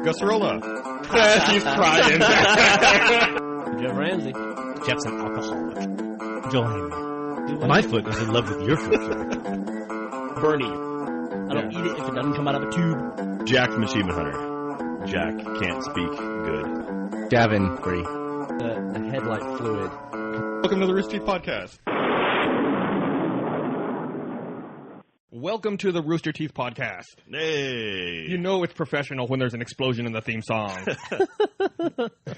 Gusarella. She's crying. Jeff Ramsey. Jeff's an alcoholic. Join. My foot is in love with your foot, Jack. Bernie. I don't eat it if it doesn't come out of a tube. Jack from Achievement Hunter. Jack can't speak good. Gavin, free. The headlight fluid. Welcome to the Rooster Teeth podcast. Welcome to the Rooster Teeth podcast. Hey. You know it's professional when there's an explosion in the theme song.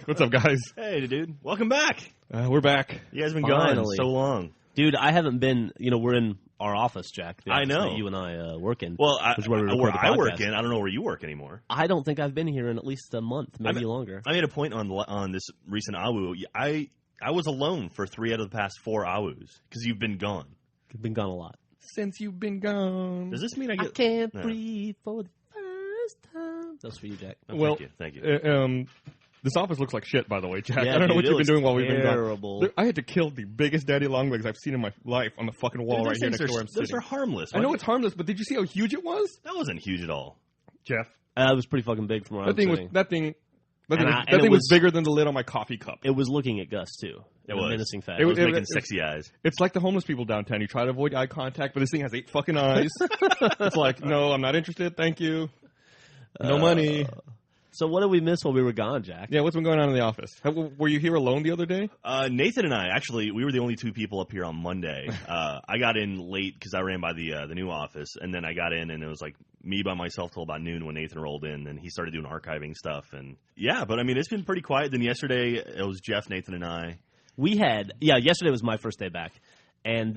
What's up, guys? Hey, dude. Welcome back. We're back. You guys have been Finally. gone so long. Dude, I haven't been, we're in our office, Jack. The office I know. that you and I work in. Well, where I work in. I don't know where you work anymore. I don't think I've been here in at least a month, maybe longer. I made a point on this recent AWU. I was alone for 3 out of the past 4 AWUs because you've been gone. You've been gone a lot. Since you've been gone. Does this mean I get... I can't breathe for the first time. That's for you, Jack. Oh, well, thank you. This office looks like shit, by the way, Jack. Yeah, I don't know what dude, you've been doing while we've been terrible. gone. I had to kill the biggest daddy long legs I've seen in my life on the fucking wall right here next to where I'm Those sitting. are harmless. I know it's harmless, but did you see how huge it was? That wasn't huge at all. Jeff. It was pretty fucking big from where I was sitting. That thing it was bigger than the lid on my coffee cup. It was looking at Gus, too. It was. Menacing fact. It was making sexy eyes. It's like the homeless people downtown. You try to avoid eye contact, but this thing has 8 fucking eyes. It's like, no, I'm not interested. Thank you. No money. So what did we miss while we were gone, Jack? Yeah, what's been going on in the office? Were you here alone the other day? Nathan and I, actually, we were the only 2 people up here on Monday. I got in late because I ran by the new office, and then I got in, and it was like me by myself till about noon when Nathan rolled in, and he started doing archiving stuff. And yeah, but I mean, it's been pretty quiet. Then yesterday, it was Jeff, Nathan, and I. Yesterday was my first day back, and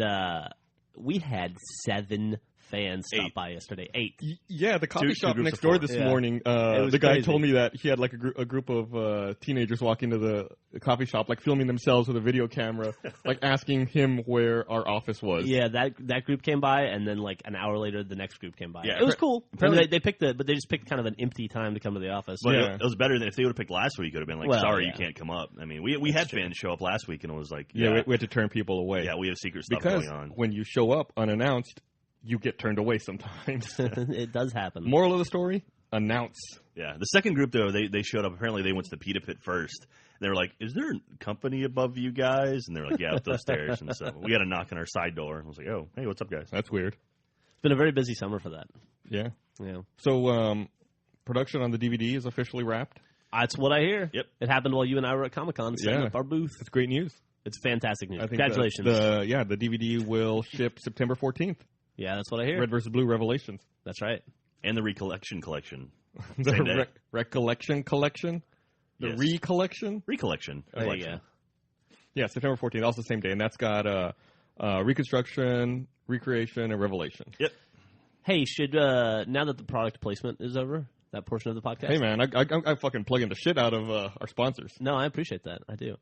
we had 7 fans stop by yesterday. 8. Yeah, the coffee shop groups next of door 4. this Yeah. morning, was the guy crazy. told me that he had like a group of teenagers walk into the coffee shop, like filming themselves with a video camera, like asking him where our office was. Yeah, that group came by, and then like an hour later, the next group came by. Yeah, it was cool. apparently- They picked but they just picked kind of an empty time to come to the office. But Yeah. it was better than if they would have picked last week. It would have been like, Well, sorry, yeah. you can't come up. I mean, we had fans show up last week, and it was like, Yeah, we had to turn people away. yeah, we have secret stuff because going on. when you show up unannounced, you get turned away sometimes. It does happen. Moral of the story: announce. Yeah, the second group though, they showed up. Apparently, they went to the pita pit first. They were like, "Is there a company above you guys?" And they were like, "Yeah, up those stairs." And so we got a knock on our side door. I was like, "Oh, hey, what's up, guys?" That's weird. It's been a very busy summer for that. Yeah. Yeah, So, production on the DVD is officially wrapped. that's what I hear. Yep. It happened while you and I were at Comic-Con setting Yeah. up our booth. It's great news. It's fantastic news. I think Congratulations. the DVD will ship September 14th. Yeah, that's what I hear. Red vs. Blue Revelations. That's right. And the Recollection collection, The Same day. Recollection collection. The Yes. Recollection. Recollection. There you collection. go. Yeah, September 14th, also the same day, and that's got Reconstruction, Recreation, and Revelation. Yep. Hey, should now that the product placement is over, that portion of the podcast? Hey, man, I fucking plugging the shit out of our sponsors. No, I appreciate that. I do.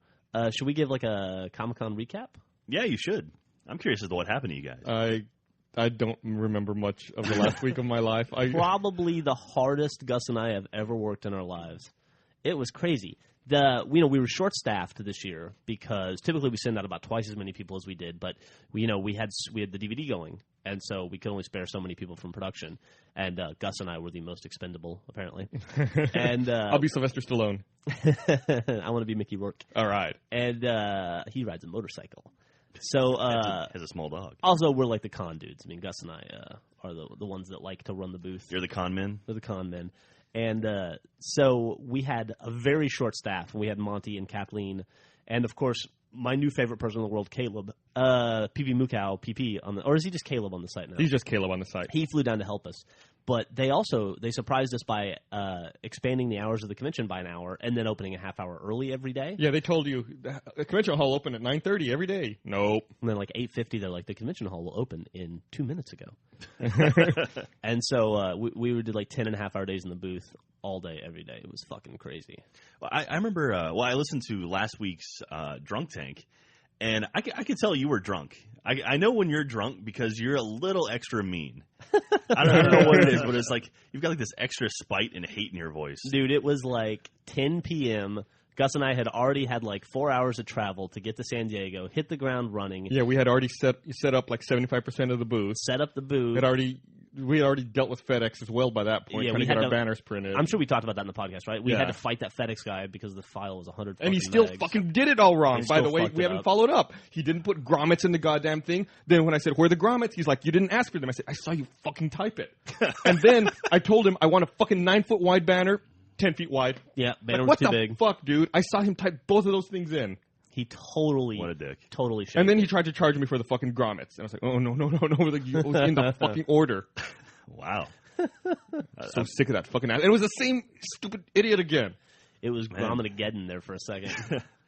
Should we give like a Comic-Con recap? Yeah, you should. I'm curious as to what happened to you guys. I don't remember much of the last week of my life. Probably the hardest Gus and I have ever worked in our lives. It was crazy. We were short-staffed this year because typically we send out about twice as many people as we did, but we had the DVD going, and so we could only spare so many people from production. And Gus and I were the most expendable, apparently. And I'll be Sylvester Stallone. I want to be Mickey Rourke. All right. And he rides a motorcycle. So Has a small dog. also we're like the con dudes. I mean, Gus and I are the ones that like to run the booth. You're the con men. We're the con men. And so we had a very short staff. We had Monty and Kathleen, and of course my new favorite person in the world, Caleb. PP Mukau, PP or is he just Caleb on the site now? He's just Caleb on the site. He flew down to help us. But they surprised us by expanding the hours of the convention by an hour and then opening a half hour early every day. Yeah, they told you the convention hall opened at 9:30 every day. Nope. And then like 8:50, they're like, the convention hall will open in 2 minutes ago. And so we did like 10.5-hour days in the booth all day, every day. It was fucking crazy. Well, I remember, I listened to last week's Drunk Tank, and I could tell you were drunk. I know when you're drunk because you're a little extra mean. I don't know what it is, but it's like you've got like this extra spite and hate in your voice. Dude, it was like 10 p.m. Gus and I had already had like 4 hours of travel to get to San Diego, hit the ground running. Yeah, we had already set up like 75% of the booth. Set up the booth. Had already we had already dealt with FedEx as well by that point, trying to get our banners printed. I'm sure we talked about that in the podcast, right? We had to fight that FedEx guy because the file was 100 and he still megs. fucking did it all wrong. By the way, we haven't followed up. He didn't put grommets in the goddamn thing. Then when I said, where are the grommets? He's like, you didn't ask for them. I said, I saw you fucking type it. And then I told him I want a fucking 9-foot wide banner, 10 feet wide. Yeah, banner was too What big. the fuck, dude? I saw him type both of those things in. He totally... What a dick. Totally shit. And then he tried to charge me for the fucking grommets. And I was like, oh, no. Like, it was in the fucking order. Wow. So sick of that fucking ass. And it was the same stupid idiot again. It was Grommageddon there for a second.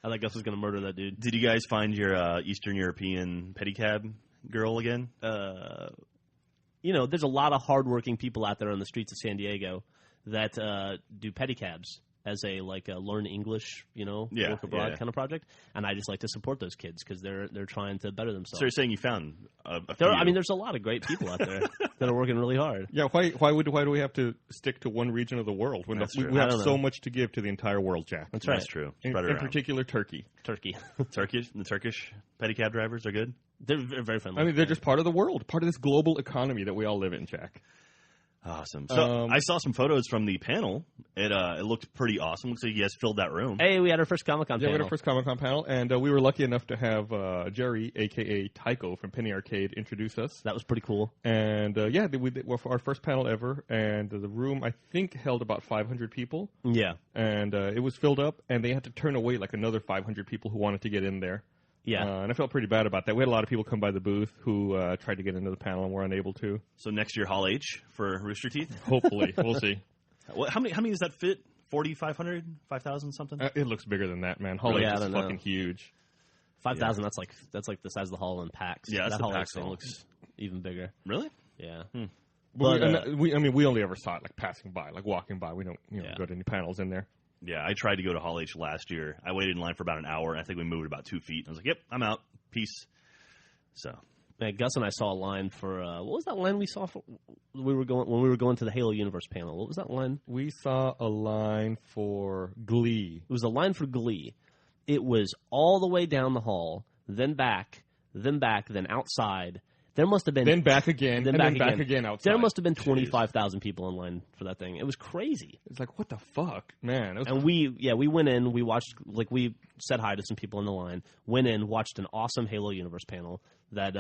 I thought Gus was going to murder that dude. Did you guys find your Eastern European pedicab girl again? There's a lot of hardworking people out there on the streets of San Diego that do pedicabs as a learn English, work abroad kind of project, and I just like to support those kids because they're trying to better themselves. So you're saying you found a few? There's a lot of great people out there that are working really hard. Yeah, why do we have to stick to one region of the world when we have so much to give to the entire world, Jack? That's right. That's true. In particular, Turkey. The Turkish pedicab drivers are good. They're very friendly. I mean, they're just part of the world, part of this global economy that we all live in, Jack. Awesome. So I saw some photos from the panel. It looked pretty awesome. Looks like you guys filled that room. Hey, we had our first Comic-Con panel. Yeah, we had our first Comic-Con panel, and we were lucky enough to have Jerry, a.k.a. Tycho from Penny Arcade, introduce us. That was pretty cool. And, we did our first panel ever, and the room, I think, held about 500 people. Yeah. And it was filled up, and they had to turn away another 500 people who wanted to get in there. Yeah. And I felt pretty bad about that. We had a lot of people come by the booth who tried to get into the panel and were unable to. So next year, Hall H for Rooster Teeth? Hopefully. We'll see. How many does that fit? 4,500? 5,000 something? It looks bigger than that, man. Hall H is fucking huge. 5,000, that's like the size of the hall in PAX. Yeah, that's that the Hall PAX thing hall. looks even bigger. Really? Yeah. But we only ever saw it passing by, walking by. We don't go to any panels in there. Yeah, I tried to go to Hall H last year. I waited in line for about an hour, and I think we moved about 2 feet. I was like, yep, I'm out. Peace. So. Man, Gus and I saw a line for what was that line we saw for when we were going to the Halo Universe panel? What was that line? We saw a line for Glee. It was a line for Glee. It was all the way down the hall, then back, then outside. There must have been then back again, then back again outside. There must have been 25,000 people in line for that thing. It was crazy. It's like, what the fuck, man? And we went in. We watched, we said hi to some people in the line. Went in, watched an awesome Halo Universe panel that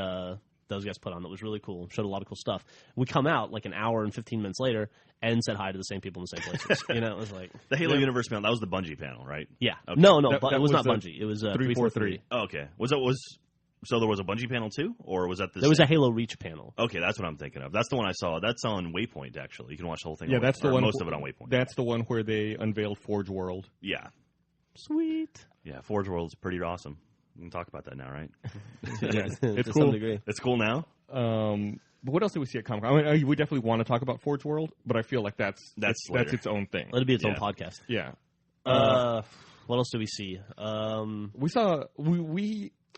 those guys put on. That was really cool. Showed a lot of cool stuff. We come out an hour and 15 minutes later and said hi to the same people in the same places. It was like the Halo Universe panel. That was the Bungie panel, right? Yeah. Okay. No, it was not Bungie. It was 343. Oh, okay. So there was a Bungie panel too, or was that the? There was a Halo Reach panel. Okay, that's what I'm thinking of. That's the one I saw. That's on Waypoint, actually. You can watch the whole thing. Yeah, that's the one. Most of it on Waypoint. That's the one where they unveiled Forge World. Yeah. Sweet. Yeah, Forge World is pretty awesome. We can talk about that now, right? Yeah, it's to cool. some degree. It's cool now. But what else did we see at Comic-Con? I mean, we definitely want to talk about Forge World, but I feel like that's its own thing. Let it be its own podcast. Yeah. What else did we see? We saw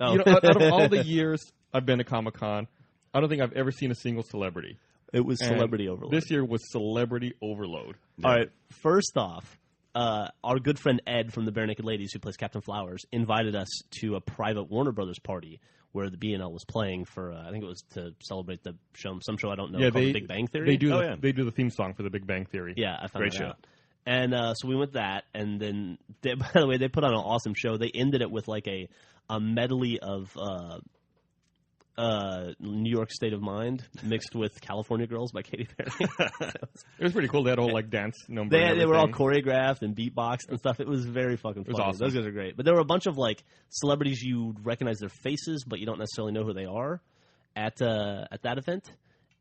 out of all the years I've been to Comic-Con, I don't think I've ever seen a single celebrity. It was Celebrity Overload. This year was Celebrity Overload. Yeah. All right. First off, our good friend Ed from the Bare Naked Ladies, who plays Captain Flowers, invited us to a private Warner Brothers party where the B&L was playing for, I think it was to celebrate the show, some show I don't know, called The Big Bang Theory. They do, they do the theme song for The Big Bang Theory. Yeah, I found Great that show. out. And so we went that, and then, by the way, they put on an awesome show. They ended it with a medley of New York State of Mind mixed with California Girls by Katy Perry. It was pretty cool. They had a whole dance number. They were all choreographed and beatboxed and stuff. It was very fucking funny. It was awesome. Those guys are great. But there were a bunch of celebrities you recognize their faces, but you don't necessarily know who they are at that event.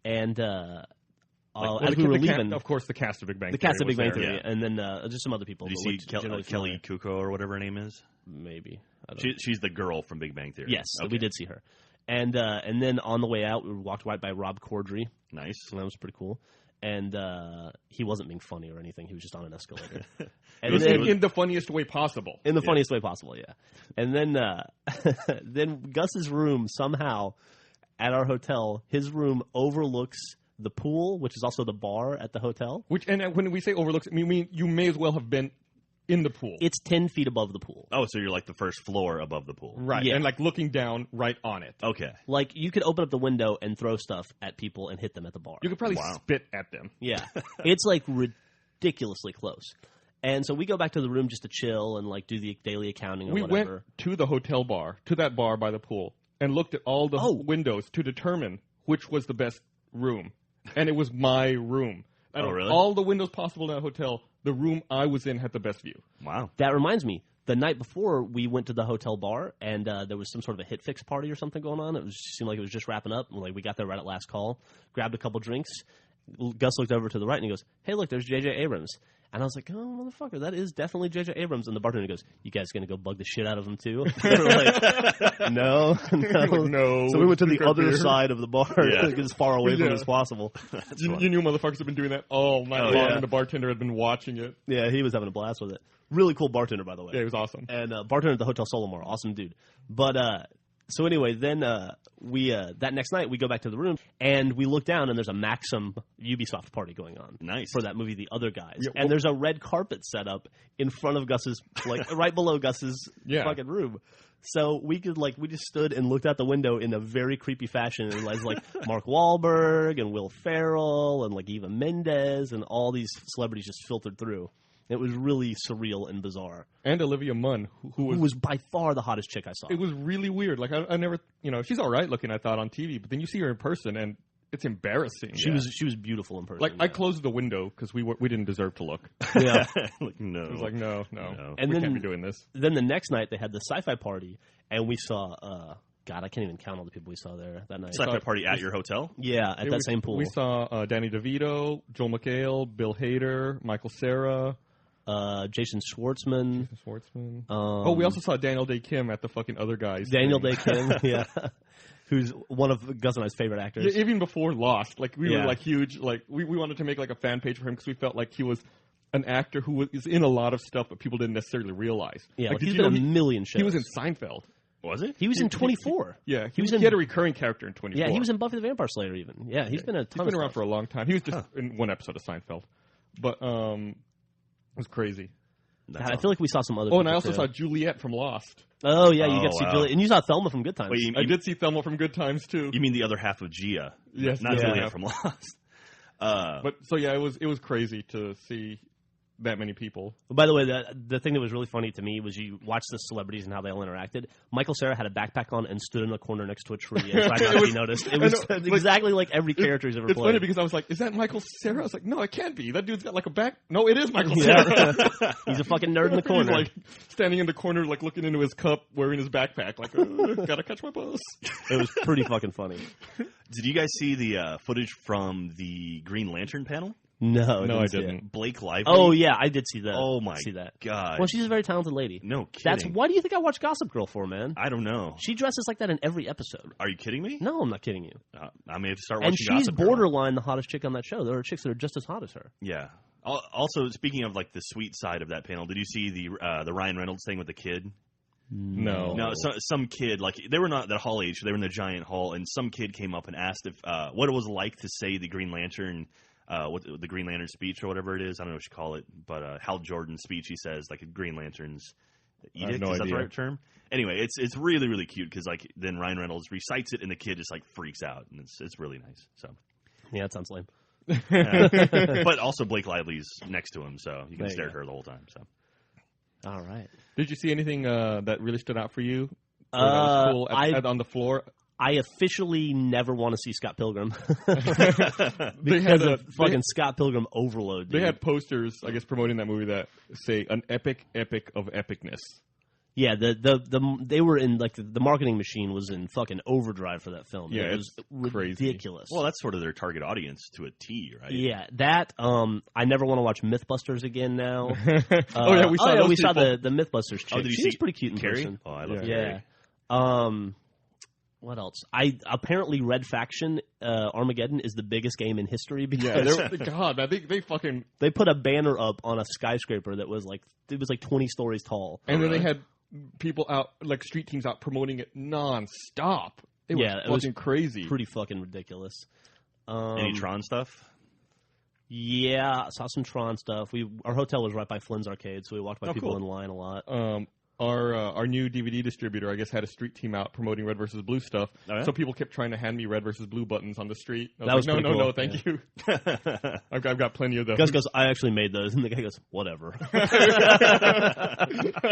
And as we were leaving, of course, the cast of Big Bang. The cast of Big Bang Theory, yeah. and then just some other people. Did you see Kelly Kuko or whatever her name is? Maybe. She's the girl from Big Bang Theory. Yes, okay. we did see her. And then on the way out, we walked right by Rob Corddry. Nice. And that was pretty cool. And he wasn't being funny or anything. He was just on an escalator. And in the funniest way possible. In the funniest way possible, yeah. And then then Gus's room somehow at our hotel, his room overlooks the pool, which is also the bar at the hotel. And when we say overlooks, I mean you may as well have been in the pool. It's 10 feet above the pool. Oh, so you're like the first floor above the pool. Right, Yeah. and like looking down right on it. Okay. Like, you could open up the window and throw stuff at people and hit them at the bar. You could probably Wow. spit at them. Yeah. It's, like, ridiculously close. And so we go back to the room just to chill and, like, do the daily accounting or We whatever. went to the hotel bar, to that bar by the pool, and looked at all the windows to determine which was the best room. And it was my room. Out of really? all the windows possible in that hotel, the room I was in had the best view. Wow. That reminds me, the night before we went to the hotel bar and there was some sort of a hit fix party or something going on. It seemed like it was just wrapping up. Like, we got there right at last call, grabbed a couple drinks. Gus looked over to the right and he goes, "Hey, look, there's J.J. Abrams." And I was like, "Oh, motherfucker, that is definitely J.J. Abrams." And the bartender goes, "You guys going to go bug the shit out of him too?" We were like, no. No. So we went to the Drink our other beer. side of the bar to get as far away from it as possible. You knew motherfuckers have been doing that all night long, yeah. and the bartender had been watching it. Yeah, he was having a blast with it. Really cool bartender, by the way. Yeah, it was awesome. And bartender at the Hotel Solomar, awesome dude. But so anyway, then we that next night we go back to the room and we look down and there's a Maxim Ubisoft party going on. Nice. For that movie, The Other Guys. Yeah, and there's a red carpet set up in front of Gus's, like right below Gus's fucking room. So we just stood and looked out the window in a very creepy fashion, and it was like Mark Wahlberg and Will Ferrell and like Eva Mendes and all these celebrities just filtered through. It was really surreal and bizarre. And Olivia Munn, who was by far the hottest chick I saw. It was really weird. Like I never, she's all right looking, I thought, on TV, but then you see her in person, and it's embarrassing. She was beautiful in person. Like, I closed the window because we didn't deserve to look. Yeah. Like, no. It was like, no. And we then, can't be doing this. Then the next night they had the sci-fi party, and we saw. God, I can't even count all the people we saw there that night. Sci-fi party at your hotel? Yeah, at that same pool. We saw Danny DeVito, Joel McHale, Bill Hader, Michael Cera. Jason Schwartzman. We also saw Daniel Day Kim at the fucking Other Guys. Daniel Day Kim, yeah. Who's one of Gus and I's favorite actors. Yeah, even before Lost. Like, we were, like, huge. Like, we wanted to make, like, a fan page for him because we felt like he was an actor who was in a lot of stuff but people didn't necessarily realize. Yeah, like, he's been a million shows. He was in Seinfeld. Was it? He was in 24. Yeah, he had a recurring character in 24. Yeah, he was in Buffy the Vampire Slayer even. Yeah, he's been a ton He's been of around stuff. for a long time. He was just in one episode of Seinfeld. But, it was crazy. God, I feel like we saw some other Oh, people and I also too. saw Juliet from Lost. Oh, yeah, you Oh, got to see wow. Juliet. And you saw Thelma from Good Times. Wait, I did see Thelma from Good Times, too. You mean the other half of Gia? Yes, Not yeah. Juliet from Lost. But, so, yeah, it was crazy to see that many people. By the way, the thing that was really funny to me was you watch the celebrities and how they all interacted. Michael Cera had a backpack on and stood in a corner next to a tree and tried not to be noticed. It was exactly like every character he's ever It's played. funny because I was like, is that Michael Cera? I was like, no, it can't be. That dude's got like a back. No, it is Michael Cera. He's a fucking nerd in the corner. He's like standing in the corner, like looking into his cup, wearing his backpack, like, gotta catch my bus. It was pretty fucking funny. Did you guys see the footage from the Green Lantern panel? No, I see it. didn't. Blake Lively? Oh yeah, I did see that. Oh my see that. God. Well, she's a very talented lady. No kidding. That's why do you think I watch Gossip Girl for, man? I don't know. She dresses like that in every episode. Are you kidding me? No, I'm not kidding you. I may have to start watching And she's Gossip Girl. borderline the hottest chick on that show. There are chicks that are just as hot as her. Yeah. Also, speaking of like the sweet side of that panel, did you see the Ryan Reynolds thing with the kid? No. No, some kid, like, they were not that hall age, they were in the giant hall, and some kid came up and asked if what it was like to say the Green Lantern, the Green Lantern speech or whatever it is. I don't know what you call it, but Hal Jordan's speech, he says, like, a Green Lantern's edict, no is that idea. the right term? Anyway, it's really, really cute, because, like, then Ryan Reynolds recites it, and the kid just, like, freaks out, and it's really nice, so. Yeah, that sounds lame. But also Blake Lively's next to him, so you can There you stare at go. her the whole time, so. All right. Did you see anything that really stood out for you? Or that was cool on the floor? I officially never want to see Scott Pilgrim They because had of fucking Scott Pilgrim overload. Dude. They had posters, I guess, promoting that movie that say an epic of epicness. Yeah, they were in like the marketing machine was in fucking overdrive for that film. Yeah, it was crazy. ridiculous. Well, that's sort of their target audience to a T, right? Yeah, that I never want to watch MythBusters again now. We saw those we saw people. the MythBusters chick. Oh, did you She see was pretty cute in Carrie? person. Oh, I love Yeah. Carrie. What else? Apparently Red Faction Armageddon is the biggest game in history because God, I think they fucking. they put a banner up on a skyscraper that was like 20 stories tall. And then they had people out, like street teams out promoting it nonstop. It was it was fucking crazy. Pretty fucking ridiculous. Any Tron stuff? Yeah, I saw some Tron stuff. Our hotel was right by Flynn's Arcade, so we walked by people in line a lot. Our new DVD distributor, I guess, had a street team out promoting Red vs. Blue stuff. Oh, yeah? So people kept trying to hand me Red vs. Blue buttons on the street. I was like, no, thank you. I've got plenty of those. Gus goes, I actually made those. And the guy goes, whatever.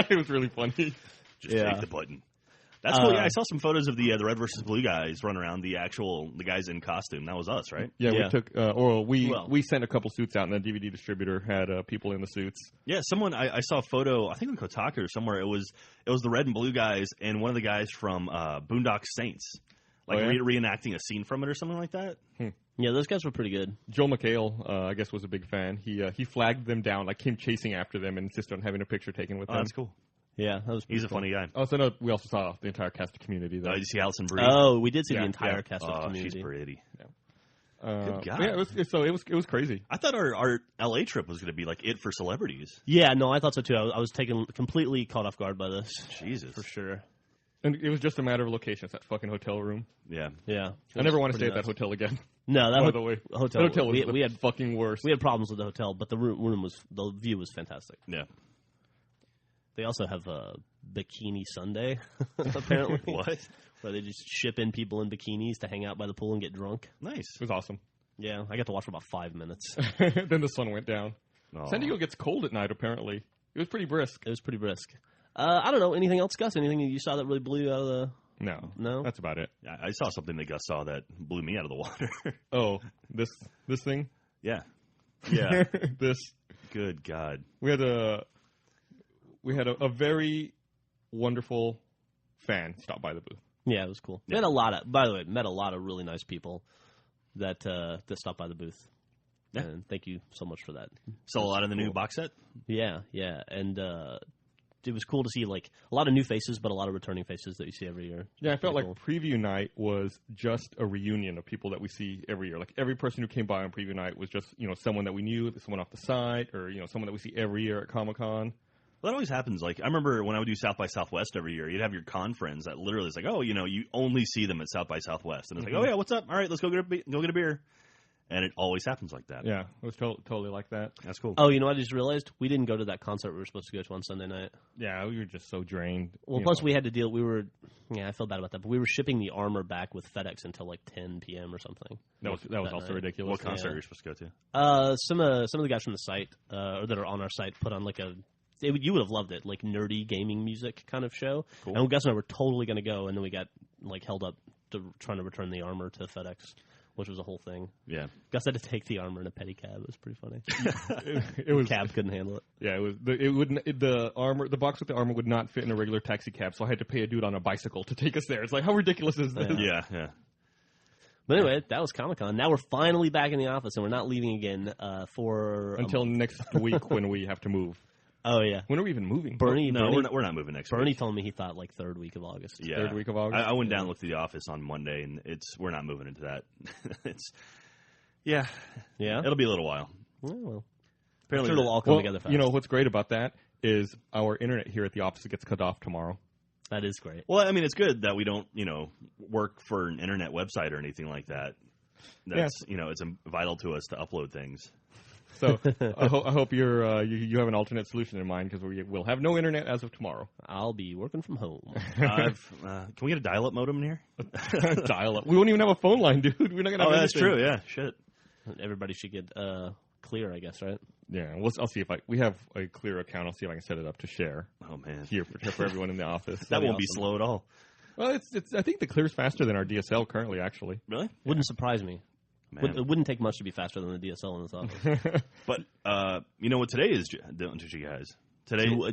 It was really funny. Just take the button. That's cool. Yeah, I saw some photos of the Red vs. Blue guys run around. The guys in costume. That was us, right? Yeah. We took, we sent a couple suits out, and the DVD distributor had people in the suits. Yeah, someone I saw a photo. I think on Kotaku or somewhere. It was the red and blue guys, and one of the guys from Boondock Saints, reenacting a scene from it or something like that. Yeah, those guys were pretty good. Joel McHale, I guess, was a big fan. He flagged them down, came chasing after them, and insisted on having a picture taken with them. That's cool. Yeah, he's a funny guy. Also, no, we also saw the entire cast of Community, though. Did you see Alison Brie? Oh, we did see the entire cast of Community. She's pretty. Yeah. Good God. Yeah, it was crazy. I thought our LA trip was going to be it for celebrities. Yeah, no, I thought so too. I was completely caught off guard by this. Jesus, for sure. And it was just a matter of location. It's that fucking hotel room. Yeah. I never want to stay at that hotel again. No, that hotel was the fucking worst. We had problems with the hotel, but the the view was fantastic. Yeah. They also have a Bikini Sunday, apparently. What? Where they just ship in people in bikinis to hang out by the pool and get drunk. Nice. It was awesome. Yeah, I got to watch for about 5 minutes. Then the sun went down. Aww. San Diego gets cold at night, apparently. It was pretty brisk. I don't know. Anything else, Gus? Anything that you saw that really blew you out of the... No? That's about it. I saw something that Gus saw that blew me out of the water. Oh, this thing? Yeah. This. Good God. We had a very wonderful fan stop by the booth. Yeah, it was cool. Yeah. By the way, met a lot of really nice people that stopped by the booth. Yeah. And thank you so much for that. Saw a lot of the new box set? Yeah. And it was cool to see a lot of new faces, but a lot of returning faces that you see every year. Yeah, I felt like preview night was just a reunion of people that we see every year. Every person who came by on preview night was just, someone that we knew, someone off the site, or, someone that we see every year at Comic-Con. Well, that always happens. I remember when I would do South by Southwest every year, you'd have your con friends that literally is you only see them at South by Southwest. And it's oh, yeah, what's up? All right, let's go get a beer. And it always happens like that. Yeah, it was totally like that. That's cool. Oh, I just realized we didn't go to that concert we were supposed to go to on Sunday night. Yeah, we were just so drained. Well, plus we had to deal. I feel bad about that, but we were shipping the armor back with FedEx until 10 p.m. or something. That was also ridiculous. What concert were you supposed to go to? Some of the guys from the site or that are on our site put on you would have loved it, nerdy gaming music kind of show. Cool. And Gus and I were totally going to go, and then we got held up trying to return the armor to FedEx, which was a whole thing. Yeah. Gus had to take the armor in a pedicab. It was pretty funny. It was cab couldn't handle it. Yeah, the box with the armor would not fit in a regular taxi cab, so I had to pay a dude on a bicycle to take us there. It's how ridiculous is this? Yeah. But anyway, that was Comic-Con. Now we're finally back in the office, and we're not leaving again until next week when we have to move. Oh, yeah. When are we even moving? Bernie, we're not moving next week. Bernie told me he thought third week of August. Yeah. Third week of August? I went down and looked at the office on Monday, and we're not moving into that. Yeah. It'll be a little while. Oh, well. Apparently, it'll all come together fast. What's great about that is our internet here at the office gets cut off tomorrow. That is great. Well, it's good that we don't, work for an internet website or anything like that. That's, it's vital to us to upload things. So I hope you have an alternate solution in mind, because we'll have no internet as of tomorrow. I'll be working from home. Can we get a dial-up modem in here? Dial-up. We won't even have a phone line, dude. We're not gonna have that's true. Yeah, shit. Everybody should get Clear, I guess, right? Yeah, I'll see if we have a Clear account. I'll see if I can set it up to share. Oh man, here for everyone in the office. That won't be slow at all. Well, I think the Clear's faster than our DSL currently. Actually, really? Wouldn't surprise me. It wouldn't take much to be faster than the DSL in this office. But you know what today is, don't you guys? Today, I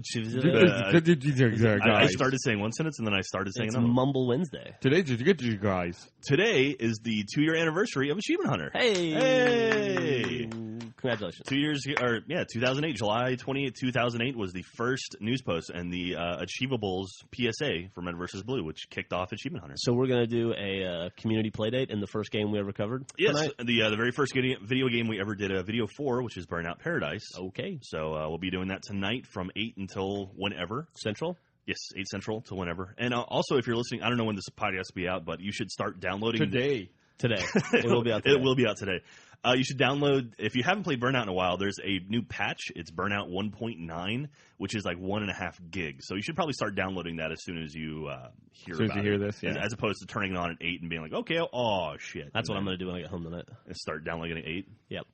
started saying one sentence and then I started saying another. Mumble Wednesday. Today, did you get you guys? Today is the 2-year anniversary of Achievement Hunter. Hey! Congratulations. 2 years, 2008, July 28th, 2008 was the first news post and the Achievables PSA for Red vs. Blue, which kicked off Achievement Hunter. So we're going to do a community playdate in the first game we ever covered? Yes, the very first video game we ever did a video for, which is Burnout Paradise. Okay. So we'll be doing that tonight from 8 until whenever. Central? Yes, 8 Central till whenever. And also, if you're listening, I don't know when this podcast will be out, but you should start downloading. Today. It will be out today. It will be out today. You should download, if you haven't played Burnout in a while, there's a new patch. It's Burnout 1.9, which is like 1.5 gigs. So you should probably start downloading that as soon as you hear about it. As soon as you hear this, yeah. As opposed to turning it on at 8 and being like, okay, oh, shit. That's what I'm going to do when I get home tonight. And start downloading at 8? Yep.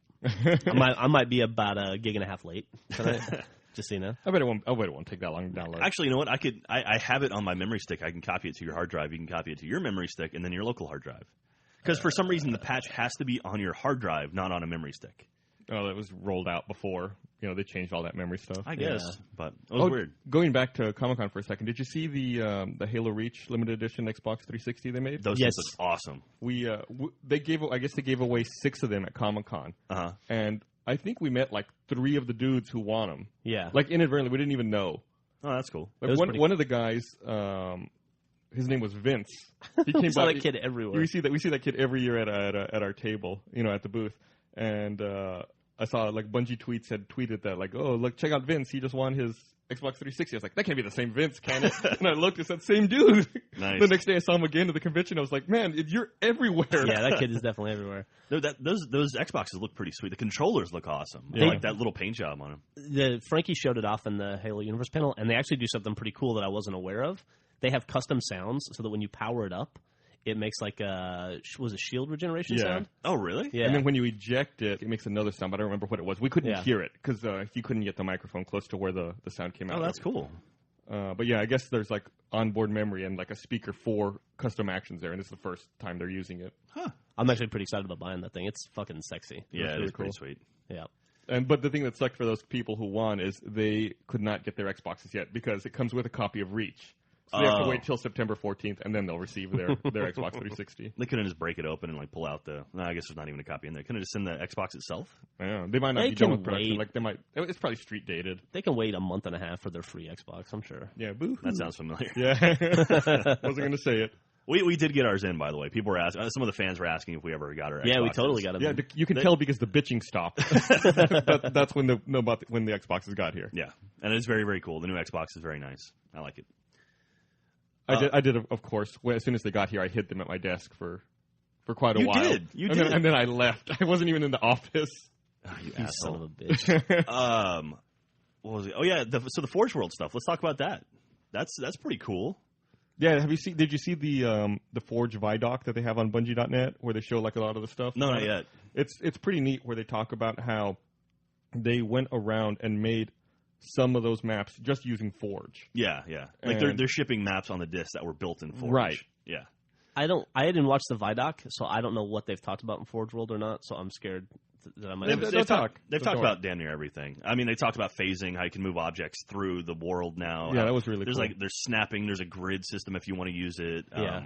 I might be about a gig and a half late tonight. Just so you know. I bet it won't take that long to download. Actually, you know what? I have it on my memory stick. I can copy it to your hard drive. You can copy it to your memory stick and then your local hard drive. Because for some reason, the patch has to be on your hard drive, not on a memory stick. Oh, that was rolled out before. They changed all that memory stuff. I guess, but it was weird. Going back to Comic-Con for a second, did you see the Halo Reach limited edition Xbox 360 they made? Those things look awesome. They gave away 6 of them at Comic-Con. Uh-huh. And I think we met like 3 of the dudes who won them. Yeah. Like inadvertently, we didn't even know. Oh, that's cool. Like one of the guys, his name was Vince. He came saw by, that kid everywhere. We see that kid every year at our table, at the booth. And I saw like Bungie Tweets had tweeted that like, oh look, check out Vince. He just won his Xbox 360. I was like, that can't be the same Vince, can it? And I looked, it's that same dude. Nice. The next day I saw him again at the convention. I was like, man, you're everywhere. Yeah, that kid is definitely everywhere. No, those Xboxes look pretty sweet. The controllers look awesome. Yeah. Like that little paint job on them. Frankie showed it off in the Halo Universe panel, and they actually do something pretty cool that I wasn't aware of. They have custom sounds so that when you power it up, it makes like a shield regeneration sound. Oh, really? Yeah. And then when you eject it, it makes another sound, but I don't remember what it was. We couldn't hear it because you couldn't get the microphone close to where the sound came out. Oh, that's cool. But yeah, I guess there's like onboard memory and like a speaker for custom actions there, and this is the first time they're using it. Huh. I'm actually pretty excited about buying that thing. It's fucking sexy. Yeah, really it's pretty cool. sweet. Yeah. But the thing that sucked for those people who won is they could not get their Xboxes yet because it comes with a copy of Reach. So they have to wait till September 14th, and then they'll receive their Xbox 360. They couldn't just break it open and like pull out the. No, I guess there's not even a copy in there. Couldn't just send the Xbox itself? Yeah, they might not be done with production. Like they might. It's probably street dated. They can wait a month and a half for their free Xbox. I'm sure. Yeah, boo. That sounds familiar. Yeah, wasn't going to say it. We did get ours in, by the way. People were asking. Some of the fans were asking if we ever got our Xboxes. Yeah, we totally got it. Yeah, you can tell because the bitching stopped. That's when the Xboxes got here. Yeah, and it's very, very cool. The new Xbox is very nice. I like it. I did, of course. As soon as they got here, I hid them at my desk for quite a while. You did. And then I left. I wasn't even in the office. Oh, you son of a bitch. What was it? Oh yeah, so the Forge World stuff. Let's talk about that. That's pretty cool. Yeah, did you see the Forge Vidoc that they have on Bungie.net where they show like a lot of the stuff? No, not yet. It's pretty neat where they talk about how they went around and made some of those maps just using Forge. Yeah. Like they're shipping maps on the disc that were built in Forge. Right. Yeah. I didn't watch the Vidoc, so I don't know what they've talked about in Forge World or not, so I'm scared that I might They've talked about damn near everything. I mean, they talked about phasing, how you can move objects through the world now. Yeah, that was really cool. There's snapping, there's a grid system if you want to use it. Yeah.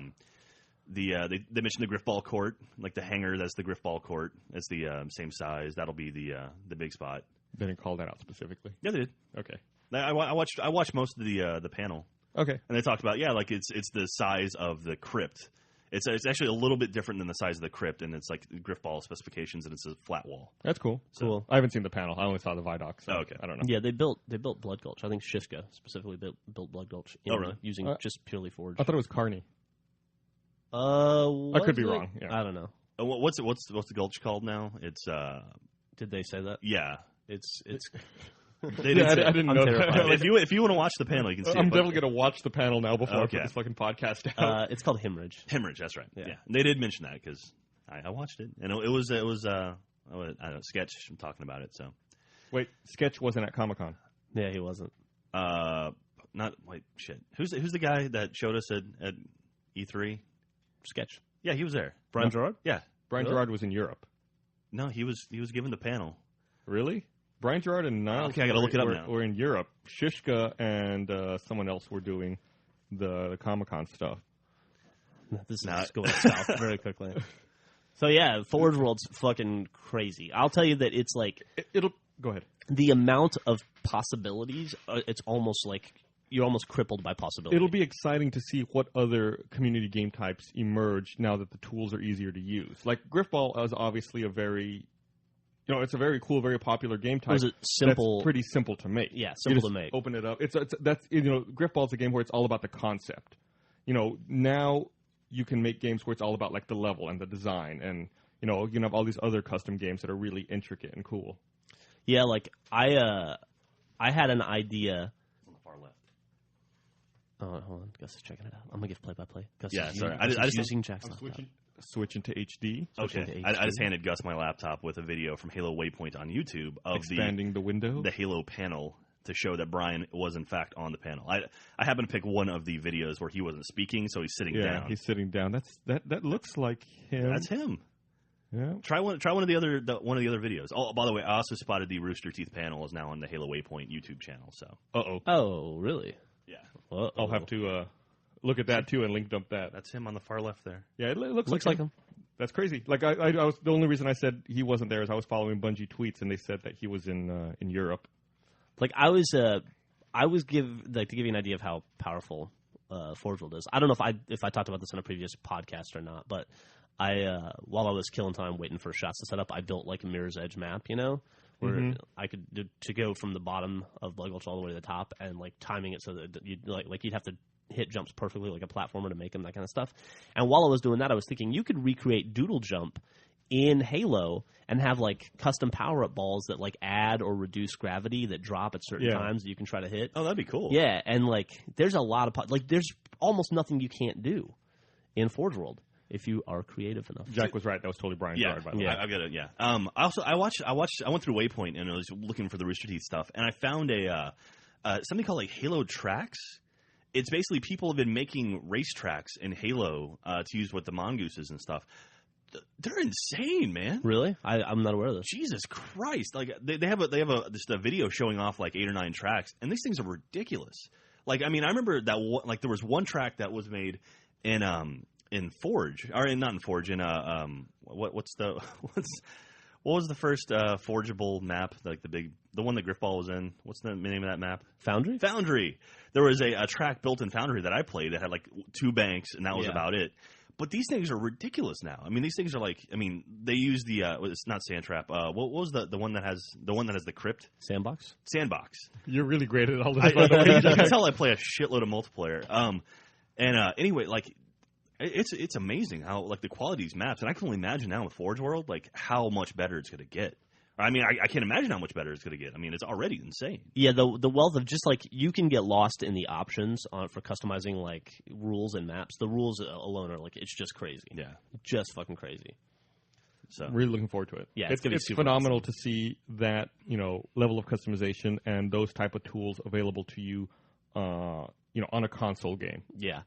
They mentioned the Griffball court, like the hangar that's the Griffball court. It's the same size. That'll be the big spot. They didn't call that out specifically. Yeah, they did. Okay. I watched most of the panel. Okay. And they talked about like it's the size of the crypt. It's actually a little bit different than the size of the crypt, and it's like Griffball specifications, and it's a flat wall. That's cool. Cool. I haven't seen the panel. I only saw the Vidoc. So okay. I don't know. Yeah, they built Blood Gulch. I think Shishka specifically built Blood Gulch. Really? Using just purely Forge. I thought it was Carney. I could be wrong. Yeah. I don't know. What's the gulch called now? It's Did they say that? yeah. It's They did I didn't know that. If you want to watch the panel, you can see I'm it. definitely going to watch the panel now before I Okay. put this fucking podcast out. it's called Hemorrhage. Hemorrhage, that's right. Yeah. Yeah. They did mention that because I watched it, and it was I don't know, Sketch. I'm talking about it. So Wait, Sketch wasn't at Comic-Con. Yeah, he wasn't. Shit. Who's the guy that showed us at E3? Sketch. Yeah, he was there. Brian Gerard? Yeah. Brian Really? Gerard was in Europe. No, he was given the panel. Really? Brian Gerard and Niles Okay, I gotta look it up now. were in Europe. Shishka and someone else were doing the Comic-Con stuff. This is going south very quickly. So yeah, Forge World's fucking crazy. I'll tell you that it's like It'll go ahead. the amount of possibilities. It's almost like you're almost crippled by possibility. It'll be exciting to see what other community game types emerge now that the tools are easier to use. Like Griffball is obviously a very, it's a very cool, very popular game type. Was it simple? That's pretty simple to make. Yeah, You simple just to make. Open it up. Griffball's a game where it's all about the concept. Now you can make games where it's all about like the level and the design and you can have all these other custom games that are really intricate and cool. Yeah, like I had an idea. On the far left. Oh, hold on. Gus is checking it out. I'm gonna give play-by-play. Gus Sorry. I just using Jack's laptop. Switching to HD. Okay. I just handed Gus my laptop with a video from Halo Waypoint on YouTube of expanding the window, the Halo panel, to show that Brian was in fact on the panel. I happened to pick one of the videos where he wasn't speaking, so he's sitting down. Yeah, he's sitting down. That looks like him. That's him. Yeah. Try one of the other videos. Oh, by the way, I also spotted the Rooster Teeth panel is now on the Halo Waypoint YouTube channel. So. Oh, really? Yeah. I'll have to look at that too and link dump that. That's him on the far left there. Yeah, it looks like him. That's crazy. Like I was the only reason I said he wasn't there is I was following Bungie tweets and they said that he was in Europe. Like to give you an idea of how powerful Forge World is. I don't know if I talked about this in a previous podcast or not, but I while I was killing time waiting for shots to set up, I built like a Mirror's Edge map, where I could to go from the bottom of Blood Gulch all the way to the top, and like timing it so that you'd you'd have to hit jumps perfectly like a platformer to make them, that kind of stuff. And while I was doing that, I was thinking you could recreate Doodle Jump in Halo and have like custom power-up balls that like add or reduce gravity that drop at certain times that you can try to hit. Oh, that'd be cool. Yeah, and like there's a lot of there's almost nothing you can't do in Forge World if you are creative enough. Jack was right. That was totally Brian's yard, by the way. I got it. Yeah. I went through Waypoint and I was looking for the Rooster Teeth stuff, and I found something called like Halo Tracks. It's basically people have been making race tracks in Halo to use with the mongooses and stuff. They're insane, man. Really? I'm not aware of this. Jesus Christ! Like they have just a video showing off like 8 or 9 tracks, and these things are ridiculous. Like I remember that there was one track that was made in Forge, or not in Forge, in what was the first forgeable map? Like the one that Griffball was in. What's the name of that map? Foundry. There was a track built in Foundry that I played that had like 2 banks, and that was about it. But these things are ridiculous now. These things are like, they use the it's not Sandtrap. What was the one that has the crypt? Sandbox. You're really great at all this. By the way, you can tell I play a shitload of multiplayer. Anyway, like it's amazing how like the quality of these maps, and I can only imagine now with Forge World like how much better it's going to get. I can't imagine how much better it's going to get. It's already insane. Yeah, the wealth of just like you can get lost in the options for customizing like rules and maps. The rules alone are like it's just crazy. Yeah, just fucking crazy. So really looking forward to it. Yeah, it's phenomenal to see that level of customization and those type of tools available to you. On a console game. Yeah.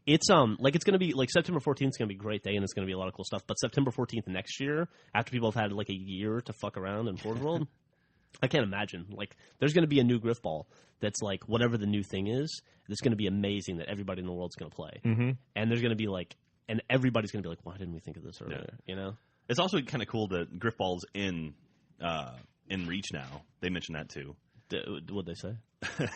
It's it's going to be like September 14th is going to be a great day and it's going to be a lot of cool stuff. But September 14th next year, after people have had like a year to fuck around in Forge World, I can't imagine. Like there's going to be a new Griffball that's like whatever the new thing is. That's going to be amazing that everybody in the world's going to play. Mm-hmm. And there's going to be like, and everybody's going to be like, why didn't we think of this earlier? It's also kind of cool that Griffball's in Reach now. They mentioned that too. What'd they say?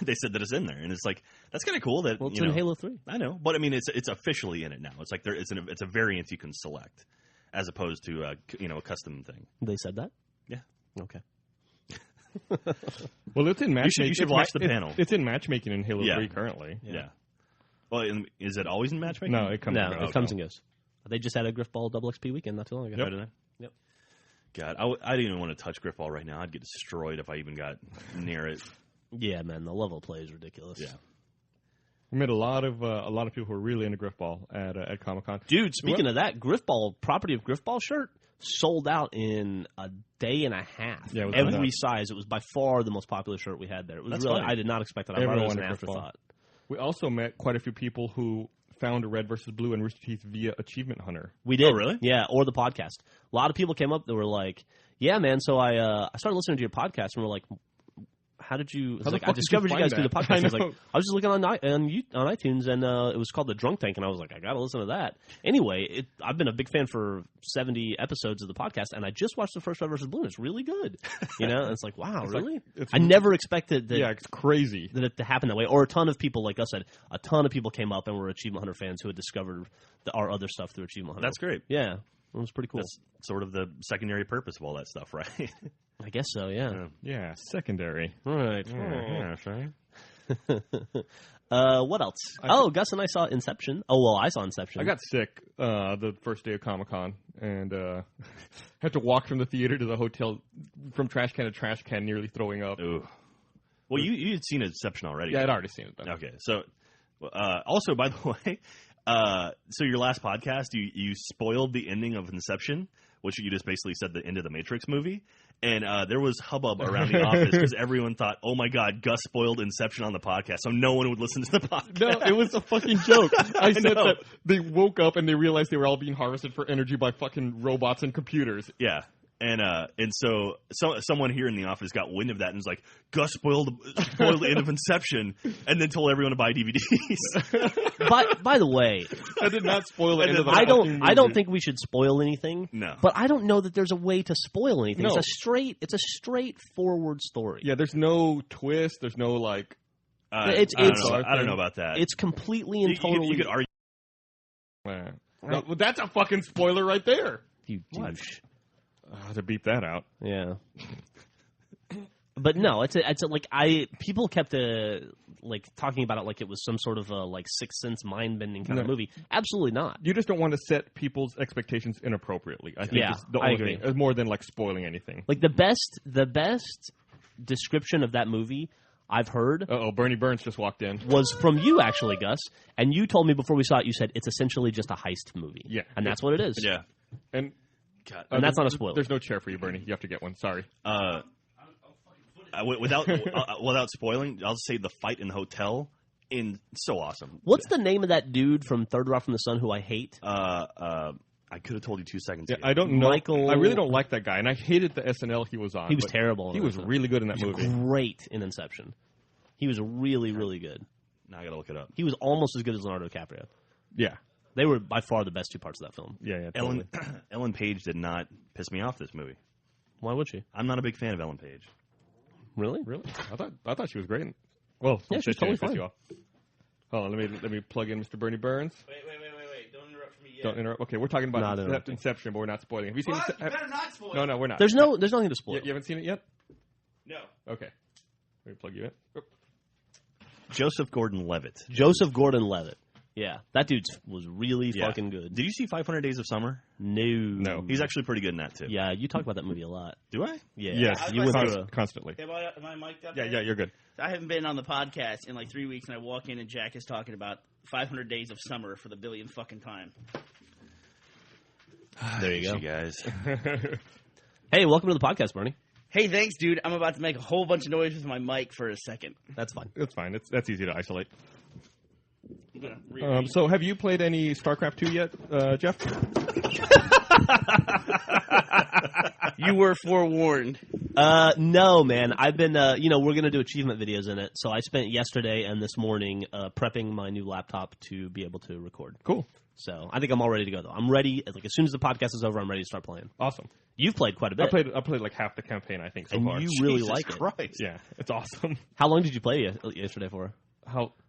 They said that it's in there, and it's like that's kind of cool. That it's in Halo 3. I know, but it's officially in it now. It's like it's a variant you can select, as opposed to a custom thing. They said that. Yeah. Okay. Well, it's in matchmaking. You should watch the panel. It's in matchmaking in Halo 3 currently. Yeah. Well, is it always in matchmaking? No, it comes. It comes and goes. They just had a Griffball Double XP weekend not too long ago. Yep. God, I didn't even want to touch Griffball right now. I'd get destroyed if I even got near it. Yeah, man, the level of play is ridiculous. Yeah, we met a lot of people who are really into Griffball at Comic-Con. Dude, speaking of that, Griffball property of Griffball shirt sold out in a day and a half. Yeah, every size. It was by far the most popular shirt we had there. It was really funny. I did not expect that. I thought it was an afterthought. We also met quite a few people who found a Red versus Blue and Rooster Teeth via Achievement Hunter. We did. Oh, really? Yeah, or the podcast. A lot of people came up that were like, "Yeah, man." So I started listening to your podcast, and we're like, "How did you?" I discovered you guys through the podcast. I was just looking on iTunes, and it was called The Drunk Tank, and I was like, I got to listen to that. Anyway, I've been a big fan for 70 episodes of the podcast, and I just watched the first Red vs. Blue, and it's really good. And it's like, wow, really? I never expected that. Yeah, it's crazy that it to happen that way. Or a ton of people, like us said, a ton of people came up and were Achievement Hunter fans who had discovered our other stuff through Achievement Hunter. That's great. Yeah, it was pretty cool. That's sort of the secondary purpose of all that stuff, right? I guess so, yeah. Yeah, secondary. Right. Yeah, sorry. What else? Gus and I saw Inception. Oh, well, I saw Inception. I got sick the first day of Comic-Con and had to walk from the theater to the hotel from trash can to trash can, nearly throwing up. Ooh. Well, you had seen Inception already. Yeah, I'd already seen it then. Okay, so also, by the way, so your last podcast, you spoiled the ending of Inception, which you just basically said the end of the Matrix movie. And there was hubbub around the office because everyone thought, oh, my God, Gus spoiled Inception on the podcast, so no one would listen to the podcast. No, it was a fucking joke. I said that they woke up and they realized they were all being harvested for energy by fucking robots and computers. Yeah. And so someone here in the office got wind of that and was like, Gus spoiled the end of Inception, and then told everyone to buy DVDs. By the way, I did not spoil the end of the movie. I don't think we should spoil anything. No, but I don't know that there's a way to spoil anything. No. It's a straightforward story. Yeah, there's no twist. There's no like. I don't know about that. It's completely and totally. You could argue. Well, that's a fucking spoiler right there. You douche. To beep that out. Yeah. But no, it's like people kept talking about it like it was some sort of a like Sixth Sense mind bending kind of movie. Absolutely not. You just don't want to set people's expectations inappropriately. I think it's the only agree. thing. More than like spoiling anything. Like the best description of that movie I've heard. Bernie Burns just walked in. Was from you actually, Gus, and you told me before we saw it. You said it's essentially just a heist movie. Yeah, and that's what it is. Yeah, and that's not a spoiler. There's no chair for you, Bernie. You have to get one. Sorry. Without spoiling, I'll say the fight in the hotel so awesome. What's the name of that dude from Third Rock from the Sun who I hate? I could have told you 2 seconds ago. I don't know. Michael... I really don't like that guy, and I hated the SNL he was on. He was terrible. He was really good in that movie. Great in Inception. He was really, really good. Now I gotta look it up. He was almost as good as Leonardo DiCaprio. Yeah. They were by far the best 2 parts of that film. Yeah, totally. Ellen Page did not piss me off this movie. Why would she? I'm not a big fan of Ellen Page. Really? I thought she was great. Well, yeah, she's totally fine. You off. Hold on, let me plug in Mr. Bernie Burns. Wait. Don't interrupt me yet. Don't interrupt. Okay, we're talking about Inception, but we're not spoiling. Have you seen it? You better not spoil No, we're not. There's nothing to spoil. You haven't seen it yet? No. Okay. Let me plug you in. Oop. Joseph Gordon-Levitt. Yeah, that dude was really fucking good. Did you see 500 Days of Summer? No. He's actually pretty good in that, too. Yeah, you talk about that movie a lot. Do I? Yeah. Yes, you went through constantly. Am I mic'd up? Yeah, you're good. I haven't been on the podcast in like 3 weeks, and I walk in and Jack is talking about 500 Days of Summer for the billionth fucking time. There you go. You guys. Hey, welcome to the podcast, Bernie. Hey, thanks, dude. I'm about to make a whole bunch of noise with my mic for a second. That's fine. It's fine. That's easy to isolate. So, have you played any StarCraft 2 yet, Jeff? You were forewarned. No, man. I've been, we're going to do achievement videos in it. So I spent yesterday and this morning prepping my new laptop to be able to record. Cool. So I think I'm all ready to go, though. I'm ready. Like, as soon as the podcast is over, I'm ready to start playing. Awesome. You've played quite a bit. I played like half the campaign, I think, so and far. You really Jesus like Christ. it. Yeah, it's awesome. How long did you play yesterday for?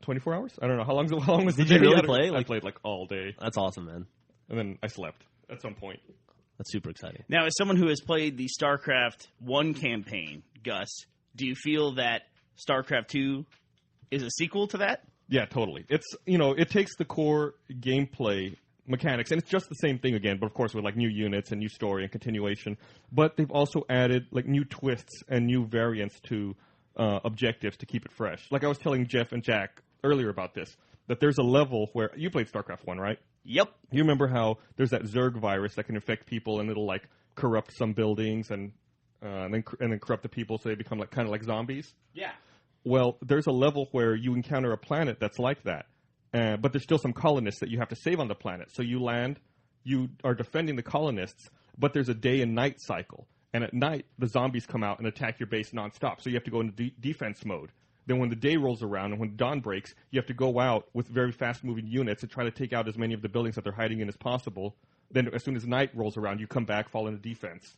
24 hours? I don't know. How long was the Did you day? really play? I played like all day. That's awesome, man. And then I slept at some point. That's super exciting. Now, as someone who has played the StarCraft 1 campaign, Gus, do you feel that StarCraft 2 is a sequel to that? Yeah, totally. It's, it takes the core gameplay mechanics, and it's just the same thing again, but of course with like new units and new story and continuation. But they've also added like new twists and new variants to objectives to keep it fresh. Like I was telling Jeff and Jack earlier about this, that there's a level where you played StarCraft 1, right? Yep. You remember how there's that Zerg virus that can infect people and it'll like corrupt some buildings and then corrupt the people so they become like kind of like zombies? Yeah. Well, there's a level where you encounter a planet that's like that. But there's still some colonists that you have to save on the planet. So you land, you are defending the colonists, but there's a day and night cycle. And at night, the zombies come out and attack your base nonstop. So you have to go into defense mode. Then when the day rolls around and when dawn breaks, you have to go out with very fast-moving units and try to take out as many of the buildings that they're hiding in as possible. Then as soon as night rolls around, you come back, fall into defense.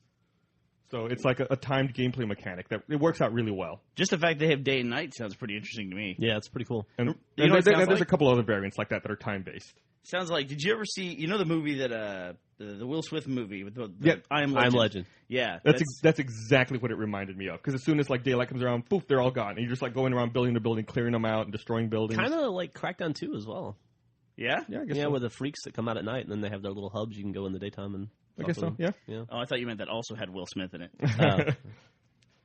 So it's like a timed gameplay mechanic that it works out really well. Just the fact they have day and night sounds pretty interesting to me. Yeah, it's pretty cool. And You know what it sounds there's like? a couple other variants like that are time based. Sounds like, did you ever see, the movie that, the Will Smith movie with the Yeah. I Am Legend? I'm Legend. Yeah. That's exactly what it reminded me of. Because as soon as like daylight comes around, poof, they're all gone, and you're just like going around building to building, clearing them out, and destroying buildings. Kind of like Crackdown 2 as well. Yeah? Yeah, I guess Yeah, so. with the freaks that come out at night, and then they have their little hubs. You can go in the daytime and. I guess so. Yeah. Yeah. Oh, I thought you meant that also had Will Smith in it. Uh,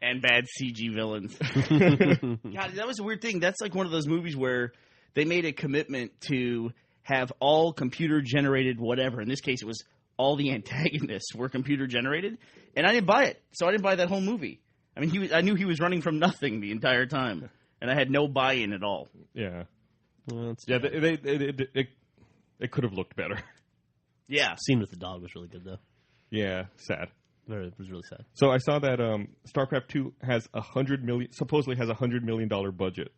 And bad CG villains. God, that was a weird thing. That's like one of those movies where they made a commitment to have all computer-generated whatever. In this case, it was all the antagonists were computer-generated. And I didn't buy it. So I didn't buy that whole movie. I mean, I knew he was running from nothing the entire time. And I had no buy-in at all. Yeah. well, Yeah. It could have looked better. Yeah. Scene with the dog was really good though. Yeah. Sad. It was really sad. So I saw that StarCraft 2 has supposedly has $100 million budget.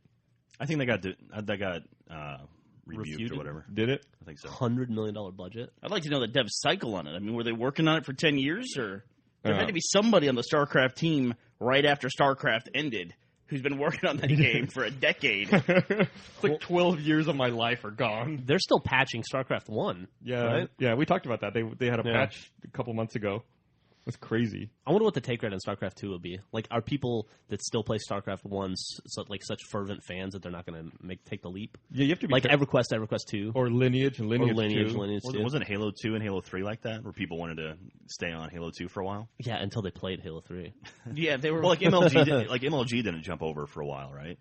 I think that got rebuked Refuted? or whatever. Did it? I think so. $100 million budget. I'd like to know the dev cycle on it. I mean, were they working on it for 10 years? Or there Uh. had to be somebody on the StarCraft team right after StarCraft ended who's been working on that game for a decade. It's like 12 years of my life are gone. They're still patching StarCraft 1. Yeah, Right? yeah, we talked about that. They had a Yeah. patch a couple months ago. It's crazy. I wonder what the take rate on StarCraft 2 will be. Like, are people that still play StarCraft 1 such fervent fans that they're not going to take the leap? Yeah, you have to be Like EverQuest 2. or Lineage and Lineage, Lineage 2. Wasn't Halo 2 and Halo 3 like that, where people wanted to stay on Halo 2 for a while? Yeah, until they played Halo 3. Yeah, they were. Well, like MLG didn't jump over for a while, right?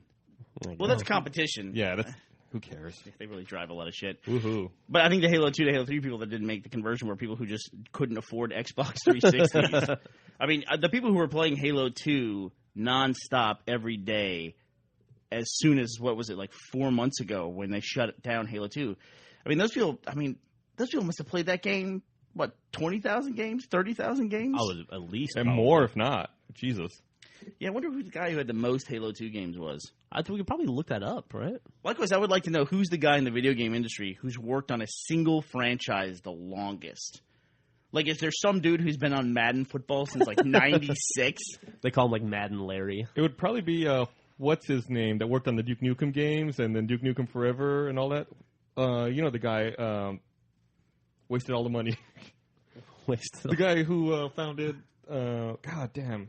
Well, that's competition. Yeah, that's who cares? They really drive a lot of shit. Woohoo! But I think the Halo 2 to Halo 3 people that didn't make the conversion were people who just couldn't afford Xbox 360s. I mean, the people who were playing Halo 2 nonstop every day as soon as, what was it, like 4 months ago when they shut down Halo 2. I mean, those people must have played that game, what, 20,000 games, 30,000 games? Oh, at least. And probably. more if not. Jesus. Yeah, I wonder who the guy who had the most Halo 2 games was. I think we could probably look that up, right? Likewise, I would like to know who's the guy in the video game industry who's worked on a single franchise the longest. Like, is there some dude who's been on Madden football since, like, 96? They call him, like, Madden Larry. It would probably be what's his name that worked on the Duke Nukem games and then Duke Nukem Forever and all that. You know the guy wasted all the money. The guy who founded. God damn.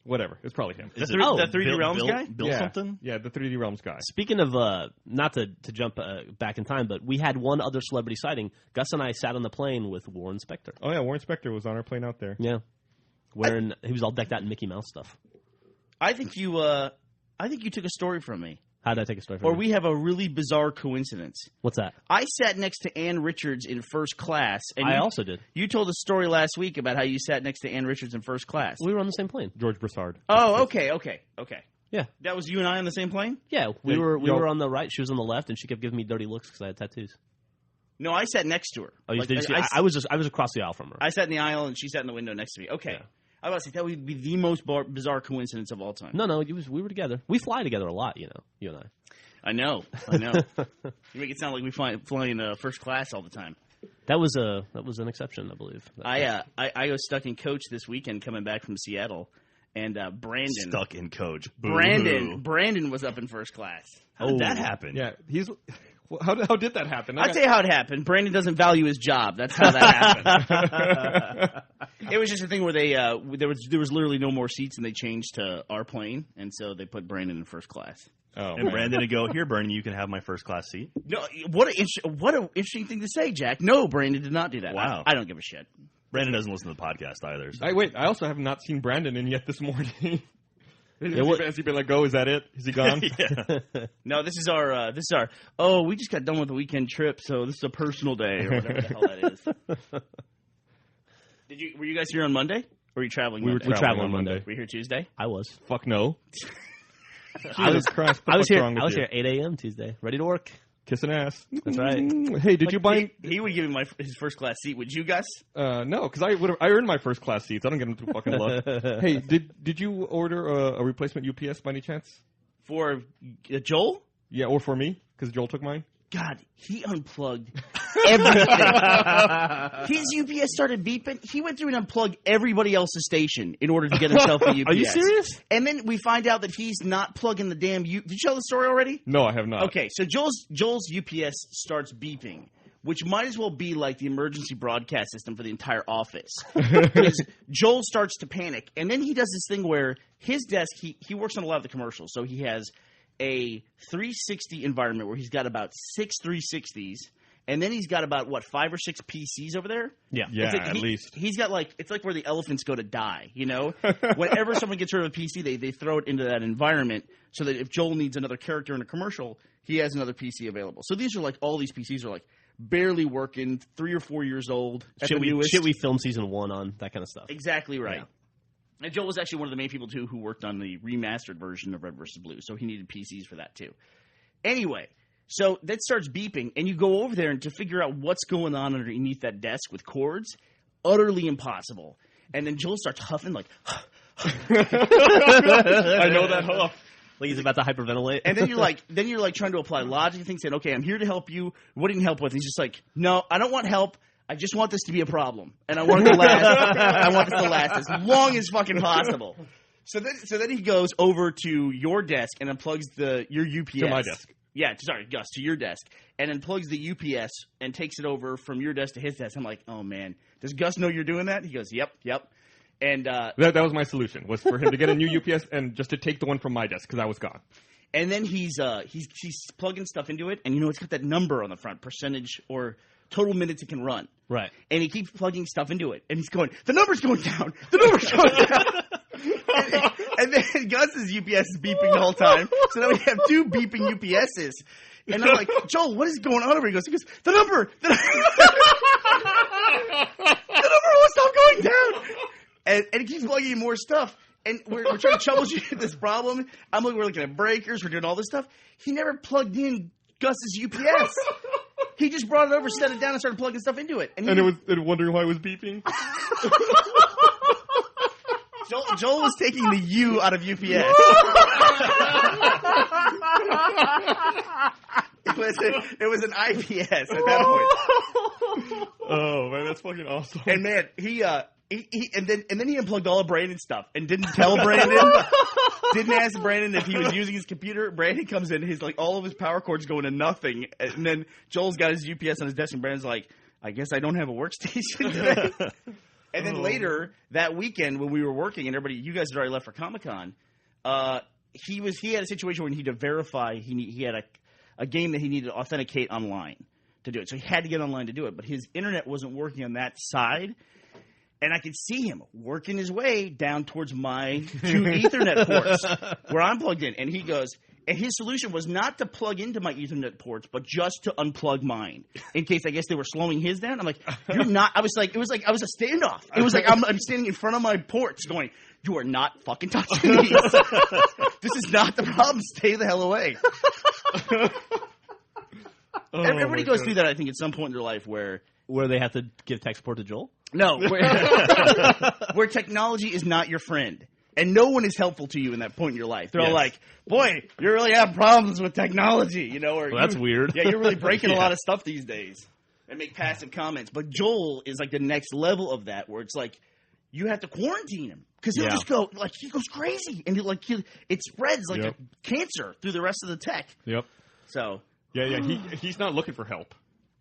Whatever. It's probably him. The 3D Realms guy? Built something? Yeah, the 3D Realms guy. Speaking of, not to jump back in time, but we had one other celebrity sighting. Gus and I sat on the plane with Warren Spector. Oh yeah, Warren Spector was on our plane out there. Yeah. He was all decked out in Mickey Mouse stuff. I think you took a story from me. How did I take a story from Or you? we have a really bizarre coincidence. What's that? I sat next to Ann Richards in first class. And I also did. You told a story last week about how you sat next to Ann Richards in first class. We were on the same plane. George Broussard. Oh, okay. Yeah. That was you and I on the same plane? Yeah, we were on the right. She was on the left, and she kept giving me dirty looks because I had tattoos. No, I sat next to her. Oh, you did? I was across the aisle from her. I sat in the aisle, and she sat in the window next to me. Okay. Yeah. I was about to say, that would be the most bizarre coincidence of all time. No, we were together. We fly together a lot, you and I. I know. You make it sound like we fly in first class all the time. That was an exception, I believe. I was stuck in coach this weekend coming back from Seattle, and Brandon Stuck in coach. Brandon was up in first class. How did that happen? Yeah, he's. How did that happen? I'll tell you how it happened. Brandon doesn't value his job. That's how that happened. It was just a thing where they there was literally no more seats, and they changed to our plane, and so they put Brandon in first class. Oh, And Brandon would go, here, Bernie, you can have my first class seat. No, what an interesting thing to say, Jack. No, Brandon did not do that. Wow. I don't give a shit. Brandon doesn't listen to the podcast either. So. I also have not seen Brandon in yet this morning. Yeah, what- Has he been let go? Is that it? Is he gone? Yeah. No, this is our oh, we just got done with a weekend trip, so this is a personal day or whatever the hell that is. Were you guys here on Monday? Or were you traveling We were Monday? traveling on Monday. Were you here Tuesday? I was. Fuck no. I was Christ, I was what's here. wrong with I was you? here 8 a.m. Tuesday, ready to work. Kissing ass. That's right. Hey, did you buy? He would give me his first class seat. Would you, Gus? No, because I earned my first class seats. I don't get them through fucking luck. Hey, did you order a replacement UPS by any chance? For Joel? Yeah, or for me because Joel took mine. God, he unplugged everything. His UPS started beeping. He went through and unplugged everybody else's station in order to get himself a UPS. Are you serious? And then we find out that he's not plugging the damn Did you tell the story already? No, I have not. Okay, so Joel's UPS starts beeping, which might as well be like the emergency broadcast system for the entire office. Because Joel starts to panic, and then he does this thing where his desk, he works on a lot of the commercials, so he has a 360 environment where he's got about 6 360s, and then he's got about, 5 or 6 PCs over there? Yeah. Yeah, Like at least. He's got it's like where the elephants go to die, you know? Whenever someone gets rid of a PC, they throw it into that environment so that if Joel needs another character in a commercial, he has another PC available. So these are all these PCs are barely working, 3 or 4 years old. Shit we filmed season 1 on, that kind of stuff. Exactly right. Yeah. And Joel was actually one of the main people, too, who worked on the remastered version of Red vs. Blue, so he needed PCs for that, too. Anyway, so that starts beeping, and you go over there and to figure out what's going on underneath that desk with cords, utterly impossible. And then Joel starts huffing I know that huff. Like he's about to hyperventilate. And then you're trying to apply logic and things, saying, okay, I'm here to help you. What do you need help with? And he's just like, no, I don't want help. I just want this to be a problem, and I want it to last. I want this to last as long as fucking possible. So then he goes over to your desk and unplugs your UPS. To my desk. Yeah, sorry, Gus, to your desk, and then plugs the UPS and takes it over from your desk to his desk. I'm like, oh man, does Gus know you're doing that? He goes, yep. And that was my solution, was for him to get a new UPS and just to take the one from my desk because I was gone. And then he's plugging stuff into it, and it's got that number on the front, percentage or total minutes it can run. Right. And he keeps plugging stuff into it. And he's going, the number's going down. The number's going down. and then Gus's UPS is beeping the whole time. So now we have 2 beeping UPSs. And I'm like, Joel, what is going on over here? He goes, the number won't stop going down. And he keeps plugging in more stuff. And we're trying to troubleshoot this problem. We're looking at breakers. We're doing all this stuff. He never plugged in Gus's UPS. He just brought it over, set it down, and started plugging stuff into it. And wondering why it was beeping. Joel was taking the U out of UPS. It was an IPS at that point. Oh man, that's fucking awesome. And man, he unplugged all of Brandon's stuff and didn't tell Brandon. Didn't ask Brandon if he was using his computer. Brandon comes in, he's like, all of his power cords going to nothing. And then Joel's got his UPS on his desk, and Brandon's like, I guess I don't have a workstation today. And then later, that weekend when we were working and you guys had already left for Comic-Con, he had a situation where he needed to verify, he had a game that he needed to authenticate online to do it. So he had to get online to do it, but his internet wasn't working on that side. And I could see him working his way down towards my 2 Ethernet ports where I'm plugged in. And he goes, and his solution was not to plug into my Ethernet ports, but just to unplug mine in case I guess they were slowing his down. I'm like, you're not. I was like, it was like I was a standoff. It was like I'm standing in front of my ports going, you are not fucking touching these. This is not the problem. Stay the hell away. Everybody goes through that, I think, at some point in their life where they have to give tech support to Joel? No, where technology is not your friend. And no one is helpful to you in that point in your life. They're all like, boy, you really have problems with technology, or that's weird. Yeah, you're really breaking a lot of stuff these days. And make passive comments. But Joel is like the next level of that, where it's like, you have to quarantine him. Because he'll just go, he goes crazy. And it spreads like a cancer through the rest of the tech. Yep. So. Yeah, he's not looking for help.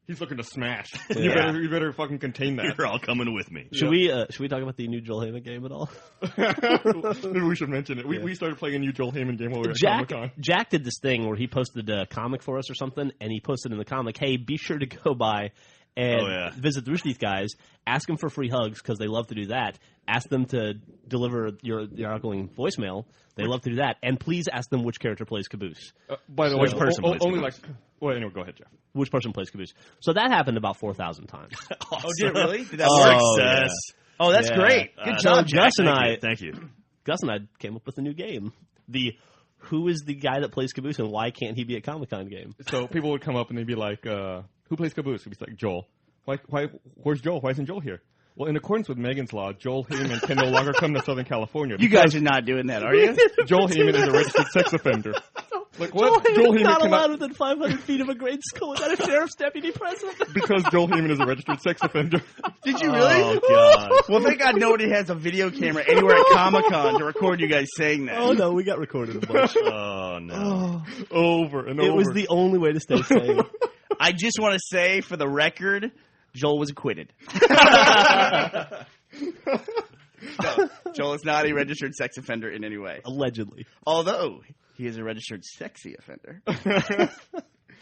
He's looking to smash. You better fucking contain that. You're all coming with me. Should we talk about the new Joel Heyman game at all? Maybe we should mention it. We started playing a new Joel Heyman game while we were at Comic-Con. Jack did this thing where he posted a comic for us or something, and he posted in the comic, hey, be sure to go by and visit the Rooster Teeth guys, ask them for free hugs because they love to do that. Ask them to deliver your outgoing voicemail. They love to do that. And please ask them which character plays Caboose. By the way, which person plays Caboose? Anyway, go ahead, Jeff. Which person plays Caboose? So that happened about 4,000 times. Awesome. Oh, did it really? Did that work? Success. Yeah. Oh, that's great. Good job, Jack. Thank you. Gus and I came up with a new game. Who is the guy that plays Caboose and why can't he be at Comic-Con game? So people would come up and they'd be like, who plays Caboose? We'd be like, Joel. Where's Joel? Why isn't Joel here? Well, in accordance with Megan's Law, Joel Heyman can no longer come to Southern California. You guys are not doing that, are you? Joel Heyman is a registered sex offender. Like what? Joel Heyman not cannot... allowed within 500 feet of a grade school without a sheriff's deputy present. Because Joel Heyman is a registered sex offender. Did you really? Oh, God. Well, thank God nobody has a video camera anywhere at Comic-Con to record you guys saying that. Oh, no, we got recorded a bunch. Oh, no. Over and over. It was the only way to stay sane. I just want to say, for the record, Joel was acquitted. No, Joel is not a registered sex offender in any way. Allegedly. Although, he is a registered sexy offender.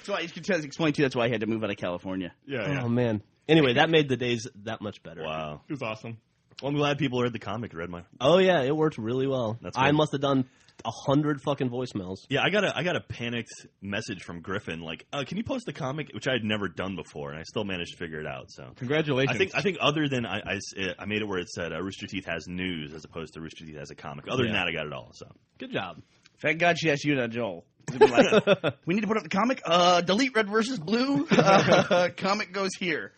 So I can explain to you that's why I had to move out of California. Yeah. Oh, man. Anyway, that made the days that much better. Wow. It was awesome. Well, I'm glad people read the comic, read my... Oh, yeah, it worked really well. That's I good. must have done 100 fucking voicemails. Yeah, I got a panicked message from Griffin, like, can you post the comic? Which I had never done before, and I still managed to figure it out. So Congratulations. I think other than I made it where it said Rooster Teeth has news as opposed to Rooster Teeth has a comic. Other than that, I got it all. So Good job. Thank God she asked you that, Joel. Like, we need to put up the comic. Delete Red versus Blue. Comic goes here.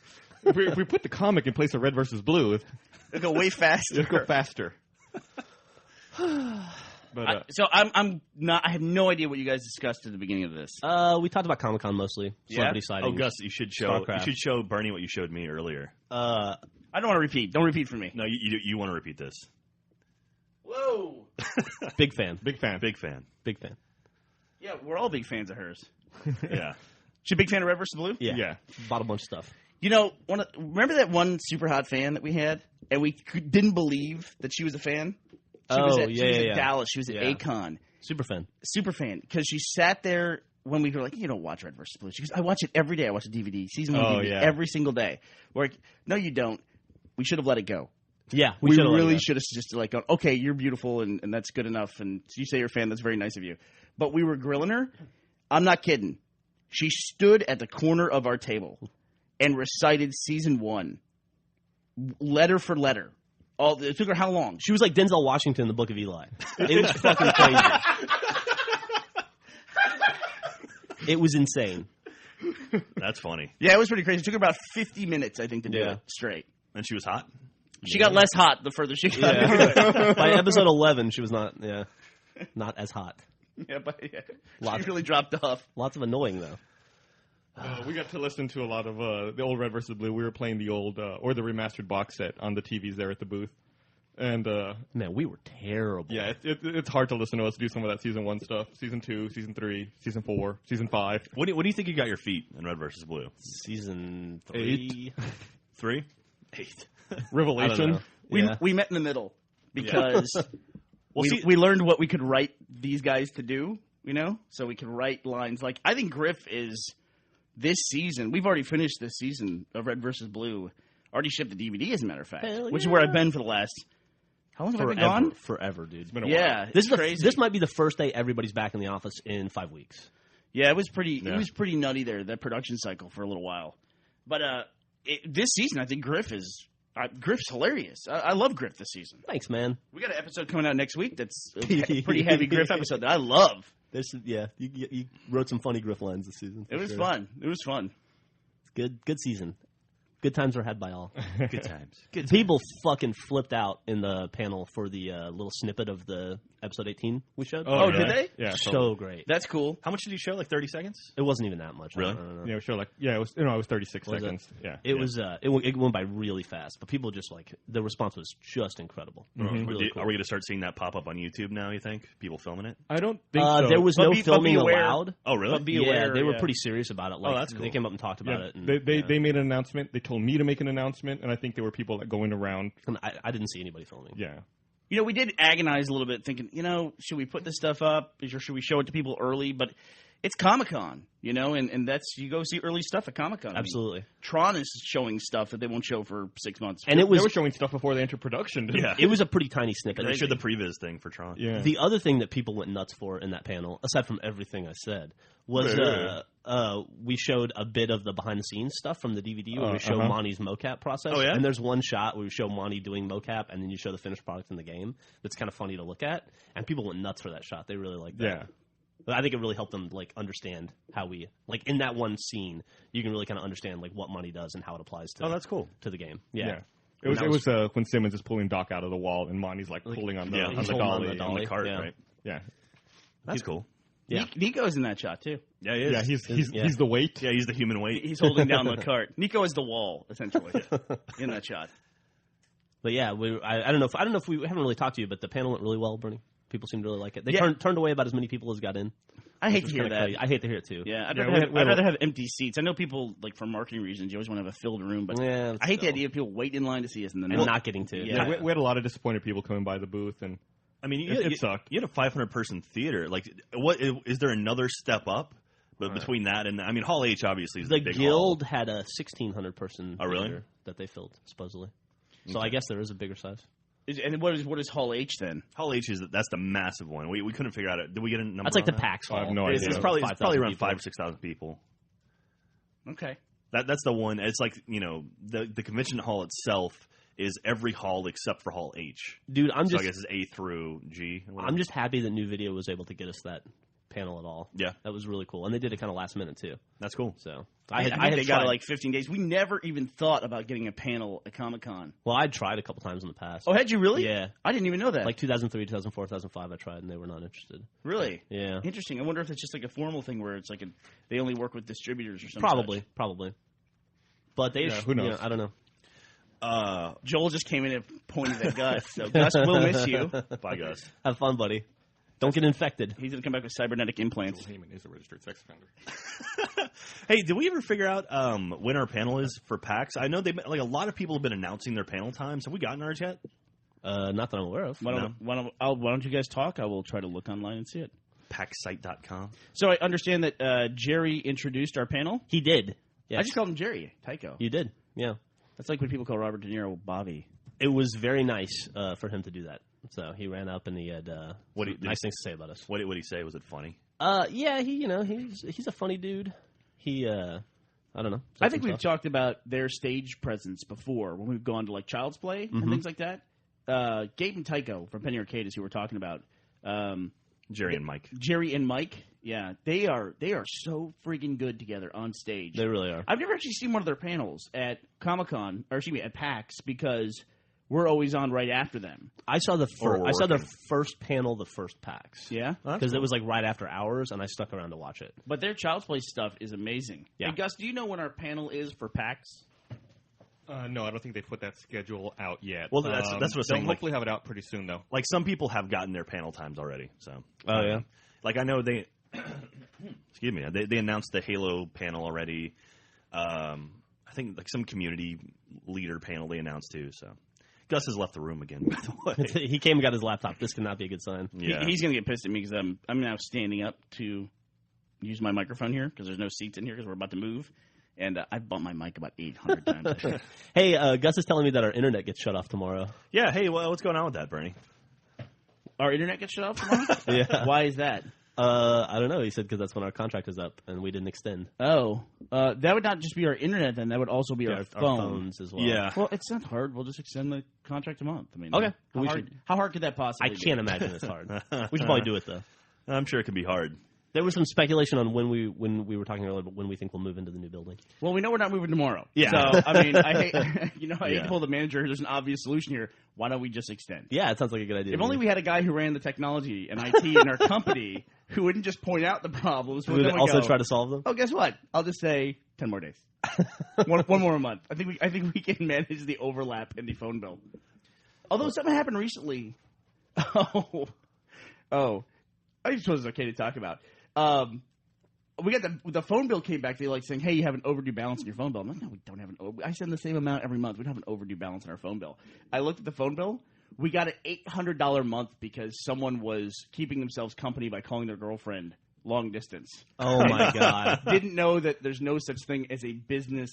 If we put the comic in place of Red versus Blue, It'll go way faster. it'll go faster. But So I'm not. I have no idea what you guys discussed at the beginning of this. We talked about Comic-Con mostly. Celebrity sightings. oh, Gus, you should show Bernie what you showed me earlier. I don't want to repeat. Don't repeat for me. No, you want to repeat this. Whoa. Big fan. big fan. Big fan. Big fan. Yeah, we're all big fans of hers. Yeah. She a big fan of Red versus Blue? Yeah. Bought a bunch of stuff. You know, remember that one super hot fan that we had, and we didn't believe that she was a fan. She was at Dallas. She was at A-Con. Super fan. Super fan, because she sat there when we were like, you don't watch Red vs. Blue. She goes, I watch it every day. I watch the DVD, season 1 DVD, every single day. We're like, no, you don't. We should have let it go. Yeah, We really should have just like gone, okay, you're beautiful, and that's good enough, and you say you're a fan, that's very nice of you. But we were grilling her. I'm not kidding. She stood at the corner of our table and recited season 1, letter for letter. It took her how long? She was like Denzel Washington in the Book of Eli. It was fucking crazy. It was insane. That's funny. Yeah, it was pretty crazy. It took her about 50 minutes, I think, to do it straight. And she was hot? She got less hot the further she got into it. By episode 11, she was not as hot. Yeah, but she really dropped off. Lots of annoying, though. We got to listen to a lot of the old Red vs. Blue. We were playing the old or the remastered box set on the TVs there at the booth. And man, we were terrible. Yeah, it's hard to listen to us do some of that season 1 stuff. Season 2, season 3, season 4, season 5. What do you think you got your feet in Red vs. Blue? Season 3. 3? 8. Revelation. We met in the middle because Well, we learned what we could write these guys to do, you know? So we could write lines like, I think Griff is this season. We've already finished this season of Red vs. Blue. Already shipped the DVD, as a matter of fact, which is where I've been for the last. How long have I been gone? Forever, dude. It's been a while. This is crazy. This might be the first day everybody's back in the office in 5 weeks. Yeah, it was pretty. It was pretty nutty there. That production cycle for a little while, but this season I think Griff's hilarious. I love Griff this season. Thanks, man. We got an episode coming out next week that's a pretty heavy Griff episode that I love. You wrote some funny Griff lines this season. It was fun. It was fun. It's good season. Good times were had by all. Good times. People fucking flipped out in the panel for the little snippet of the episode 18 we showed. Oh, did they? Yeah. So great. That's cool. How much did you show? Like 30 seconds? It wasn't even that much. Really? Yeah, sure. It was 36 Was it? seconds. Yeah. It went by really fast, but people just the response was just incredible. Mm-hmm. Really cool. Are we going to start seeing that pop up on YouTube now, you think? People filming it? I don't think so. There was But no be filming aware. allowed. Oh, really? But be aware, they were pretty serious about it. Like, that's cool. They came up and talked about it. And, They made an announcement. They told me to make an announcement, and I think there were people going around. and I didn't see anybody filming. Yeah. You know, we did agonize a little bit thinking, should we put this stuff up? Should we show it to people early? But it's Comic-Con, and that's, you go see early stuff at Comic-Con. Absolutely. Tron is showing stuff that they won't show for 6 months. And They were showing stuff before they entered production. Didn't Yeah. It was a pretty tiny snippet. They showed the previs thing for Tron. Yeah. The other thing that people went nuts for in that panel, aside from everything I said, was we showed a bit of the behind-the-scenes stuff from the DVD where we show Monty's mocap process. Oh, yeah? And there's one shot where we show Monty doing mocap, and then you show the finished product in the game. That's kind of funny to look at. And people went nuts for that shot. They really liked that. Yeah. But I think it really helped them understand how we in that one scene you can really kind of understand what Monty does and how it applies to that's cool. to the game. Yeah. It was when Simmons is pulling Doc out of the wall and Monty's pulling on the he's holding on dolly the dolly. On the cart, Yeah. right? Yeah. That's cool. Yeah. Nico's in that shot too. Yeah, he is. Yeah, he's the weight. Yeah, he's the human weight. He's holding down the cart. Nico is the wall, essentially, in that shot. But yeah, I don't know if we haven't really talked to you, but the panel went really well, Bernie. People seemed to really like it. They turned away about as many people as got in. I hate to hear that. Crazy. I hate to hear it too. Yeah, I'd rather have empty seats. I know people, like, for marketing reasons, you always want to have a filled room, but I hate the idea of people waiting in line to see us and then not getting to. Yeah, we had a lot of disappointed people coming by the booth, and I mean, it sucked. You had a 500-person theater. Like, what is there another step up? But between that and I mean, Hall H obviously is the big Guild hall. had a 1,600-person theater that they filled supposedly. So I guess there is a bigger size. And what is Hall H then? Hall H that's the massive one. We couldn't figure out it. Did we get a number? That's like the that? PAX hall. I have no idea. It's probably around 5,000 or 6,000 people. Okay. That's the one. It's like, the convention hall itself is every hall except for Hall H. Dude, I guess it's A through G. I'm just happy that New Video was able to get us that panel at all. Yeah. That was really cool. And they did it kind of last minute too. That's cool. So I think they got it like 15 days. We never even thought about getting a panel at Comic-Con. Well, I'd tried a couple times in the past. Oh, had you really? Yeah. I didn't even know that. Like 2003, 2004, 2005 I tried and they were not interested. Really? Yeah. Interesting. I wonder if it's just like a formal thing where it's like they only work with distributors or something. Probably. But they who knows? I don't know. Joel just came in and pointed at Gus. So Gus, we'll miss you. Bye, Gus. Have fun, buddy. Don't get infected. He's going to come back with cybernetic implants. Joel Heyman is a registered sex offender. Hey, did we ever figure out when our panel is for PAX? I know a lot of people have been announcing their panel times. Have we gotten ours yet? Not that I'm aware of. Why don't you guys talk? I will try to look online and see it. PAXsite.com. So I understand that Jerry introduced our panel. He did. Yes. I just called him Jerry Tycho. You did. Yeah. That's like when people call Robert De Niro Bobby. It was very nice for him to do that. So he ran up and he had nice things to say about us. What did he say? Was it funny? Yeah, he's a funny dude. He I don't know. I think we've talked about their stage presence before when we've gone to like Child's Play and things like that. Gabe and Tycho from Penny Arcade is who we're talking about. Jerry and Mike. Yeah, they are so freaking good together on stage. They really are. I've never actually seen one of their panels at Comic-Con, or excuse me, at PAX, because we're always on right after them. I saw their first panel, the first PAX. Yeah? Because it was like right after hours, and I stuck around to watch it. But their Child's Play stuff is amazing. Yeah. Hey, Gus, do you know when our panel is for PAX? No, I don't think they put that schedule out yet. Well, that's what I'm saying. They'll hopefully have it out pretty soon, though. Like, some people have gotten their panel times already. So. Oh, yeah? Like, I know they... excuse me. They announced the Halo panel already. I think, like, some community leader panel they announced, too, so... Gus has left the room again, by the way. He came and got his laptop. This cannot be a good sign. Yeah. He's going to get pissed at me because I'm now standing up to use my microphone here because there's no seats in here because we're about to move. And I've bumped my mic about 800 times. Hey, Gus is telling me that our internet gets shut off tomorrow. Yeah, hey, what's going on with that, Bernie? Our internet gets shut off tomorrow? Yeah. Why is that? I don't know. He said because that's when our contract is up and we didn't extend. Oh. That would not just be our internet then. That would also be our phones as well. Yeah. Well, it's not hard. We'll just extend the contract a month. I mean, okay. How hard could that possibly be? I can't imagine it's hard. We should probably do it, though. I'm sure it can be hard. There was some speculation on when we were talking earlier about when we think we'll move into the new building. Well, we know we're not moving tomorrow. Yeah. So, I mean, I hate to pull the manager. There's an obvious solution here. Why don't we just extend? Yeah, it sounds like a good idea. If only we had a guy who ran the technology and IT in our company who wouldn't just point out the problems. Who would also try to solve them? Oh, guess what? I'll just say 10 more days. one more a month. I think we can manage the overlap in the phone bill. Although something happened recently. Oh. I just suppose it's okay to talk about. We got the phone bill came back. They saying, "Hey, you have an overdue balance in your phone bill." I'm like, "No, we don't have an. I send the same amount every month. We don't have an overdue balance in our phone bill." I looked at the phone bill. We got an $800 month because someone was keeping themselves company by calling their girlfriend long distance. Oh my god! Didn't know that there's no such thing as a business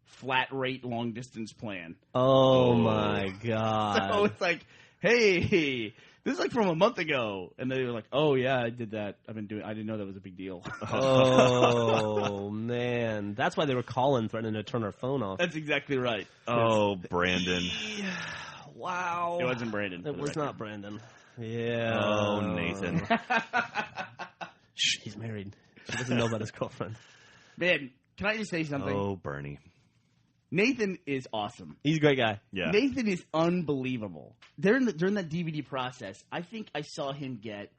flat rate long distance plan. Oh my god! So it's like, hey. This is like from a month ago, and they were like, "Oh yeah, I did that. I didn't know that was a big deal." Oh man, that's why they were calling, threatening to turn our phone off. That's exactly right. Oh, Brandon! Wow, it wasn't Brandon. It was not Brandon. Yeah. Oh, Nathan. Shh, he's married. He doesn't know about his girlfriend. Man, can I just say something? Oh, Bernie. Nathan is awesome. He's a great guy. Yeah. Nathan is unbelievable. During that DVD process, I think I saw him get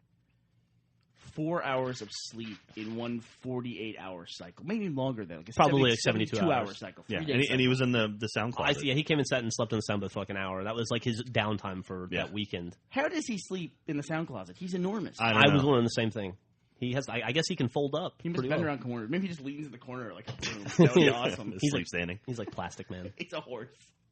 4 hours of sleep in one 48-hour cycle. Maybe longer than probably like 72 hour cycle. Yeah, and he was in the sound closet. Yeah, he came and sat and slept in the sound booth for like an hour. That was like his downtime for that weekend. How does he sleep in the sound closet? He's enormous. I was wondering the same thing. He has. I guess he can fold up. He must bend around corners. Maybe he just leans in the corner like a room. That would be awesome. He's like standing. He's like Plastic Man. He's a horse.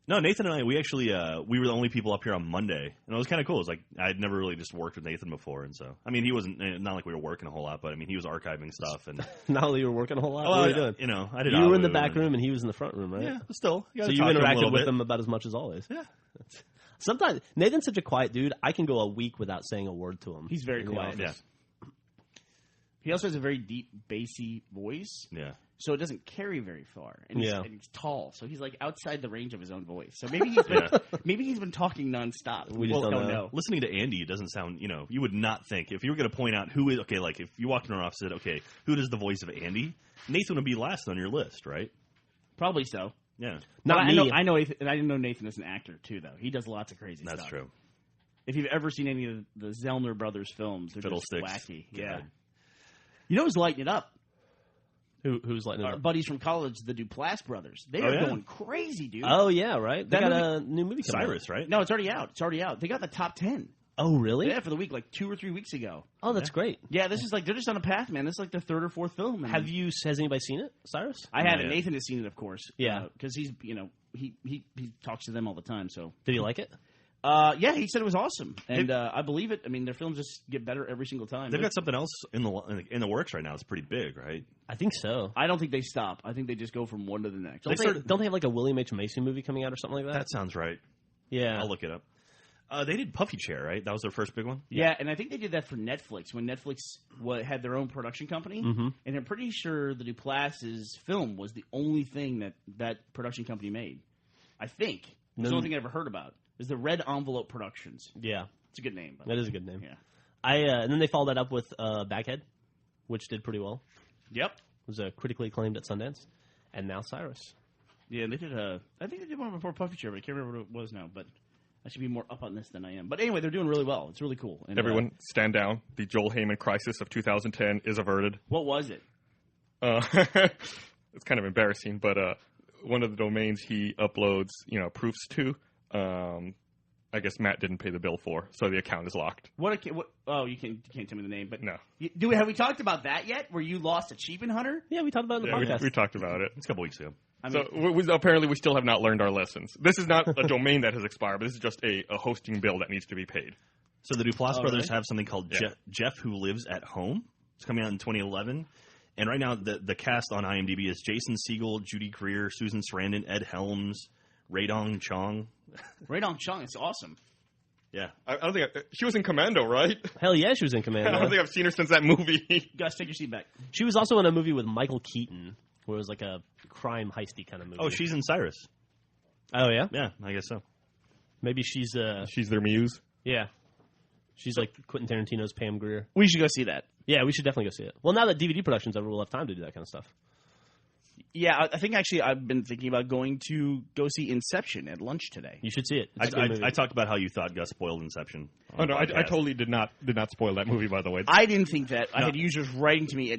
No, Nathan and I, we actually we were the only people up here on Monday, and it was kind of cool. It was like I'd never really just worked with Nathan before, and so I mean he wasn't not like we were working a whole lot, but I mean he was archiving stuff and not only you were working a whole lot. What were you doing? You know, I did. You were in the back room and he was in the front room, right? Yeah, still. So you interacted with him about as much as always. Yeah. Sometimes Nathan's such a quiet dude. I can go a week without saying a word to him. He's very quiet. Yeah. He also has a very deep, bassy voice. Yeah. So it doesn't carry very far, and he's tall, so he's like outside the range of his own voice. So maybe he's been talking nonstop. We just don't know. Listening to Andy, it doesn't sound. You would not think if you were going to point out who is like if you walked in our office and said, okay, who does the voice of Andy? Nathan would be last on your list, right? Probably so. Yeah. Not me. I know. And I didn't know Nathan is an actor too, though. He does lots of crazy stuff. That's true. If you've ever seen any of the Zellner brothers films, they're just wacky. Yeah. God. You know who's lighting it up? Who's lighting it up? Our buddies from college, the Duplass brothers. They are going crazy, dude. Oh, yeah, right? They got a new movie coming Cyrus, right? No, it's already out. They got the top 10. Oh, really? Yeah, for the week, like 2 or 3 weeks ago. Oh, that's great. Yeah, this is like, they're just on a path, man. This is like their third or fourth film. Has anybody seen it, Cyrus? I haven't. Nathan has seen it, of course. Yeah. Because he's, he talks to them all the time, so. Did he like it? Yeah, he said it was awesome, and I believe it. I mean, their films just get better every single time. They've got something else in the works right now. It's pretty big, right? I think so. I don't think they stop. I think they just go from one to the next. Don't they have like a William H. Macy movie coming out or something like that? That sounds right. Yeah, I'll look it up. They did Puffy Chair, right? That was their first big one? Yeah, and I think they did that for Netflix when Netflix had their own production company. Mm-hmm. And I'm pretty sure the Duplass's film was the only thing that production company made. I think. It's the only thing I ever heard about. Is the Red Envelope Productions. Yeah. It's a good name. That is a good name. Yeah. And then they followed that up with Baghead, which did pretty well. Yep. It was critically acclaimed at Sundance. And now Cyrus. Yeah, they did I think they did one before Puffy Chair, but I can't remember what it was now. But I should be more up on this than I am. But anyway, they're doing really well. It's really cool. And, everyone, stand down. The Joel Heyman crisis of 2010 is averted. What was it? It's kind of embarrassing, but one of the domains he uploads, proofs to, I guess Matt didn't pay the bill for, so the account is locked. Oh, you can't tell me the name, but no. Have we talked about that yet? Where you lost Achievement Hunter? Yeah, we talked about it in the podcast. We talked about it. It's a couple weeks ago. Apparently we still have not learned our lessons. This is not a domain that has expired, but this is just a hosting bill that needs to be paid. So the Duplass brothers have something called Jeff Who Lives at Home. It's coming out in 2011. And right now the cast on IMDb is Jason Segel, Judy Greer, Susan Sarandon, Ed Helms, Rae-Dong Chong. Rae-Dong Chong, it's awesome. Yeah. I don't think she was in Commando, right? Hell yeah, she was in Commando. I don't think I've seen her since that movie. Gus, take your seat back. She was also in a movie with Michael Keaton, where it was like a crime heisty kind of movie. Oh, she's in Cyrus. Oh, yeah? Yeah, I guess so. Maybe she's their muse? Yeah. She's like Quentin Tarantino's Pam Grier. We should go see that. Yeah, we should definitely go see it. Well, now that DVD production's over, we'll have time to do that kind of stuff. Yeah, I think actually I've been thinking about going to go see Inception at lunch today. You should see it. I talked about how you thought Gus spoiled Inception. Oh no, I totally did not spoil that movie. By the way, I didn't think that. No. I had users writing to me.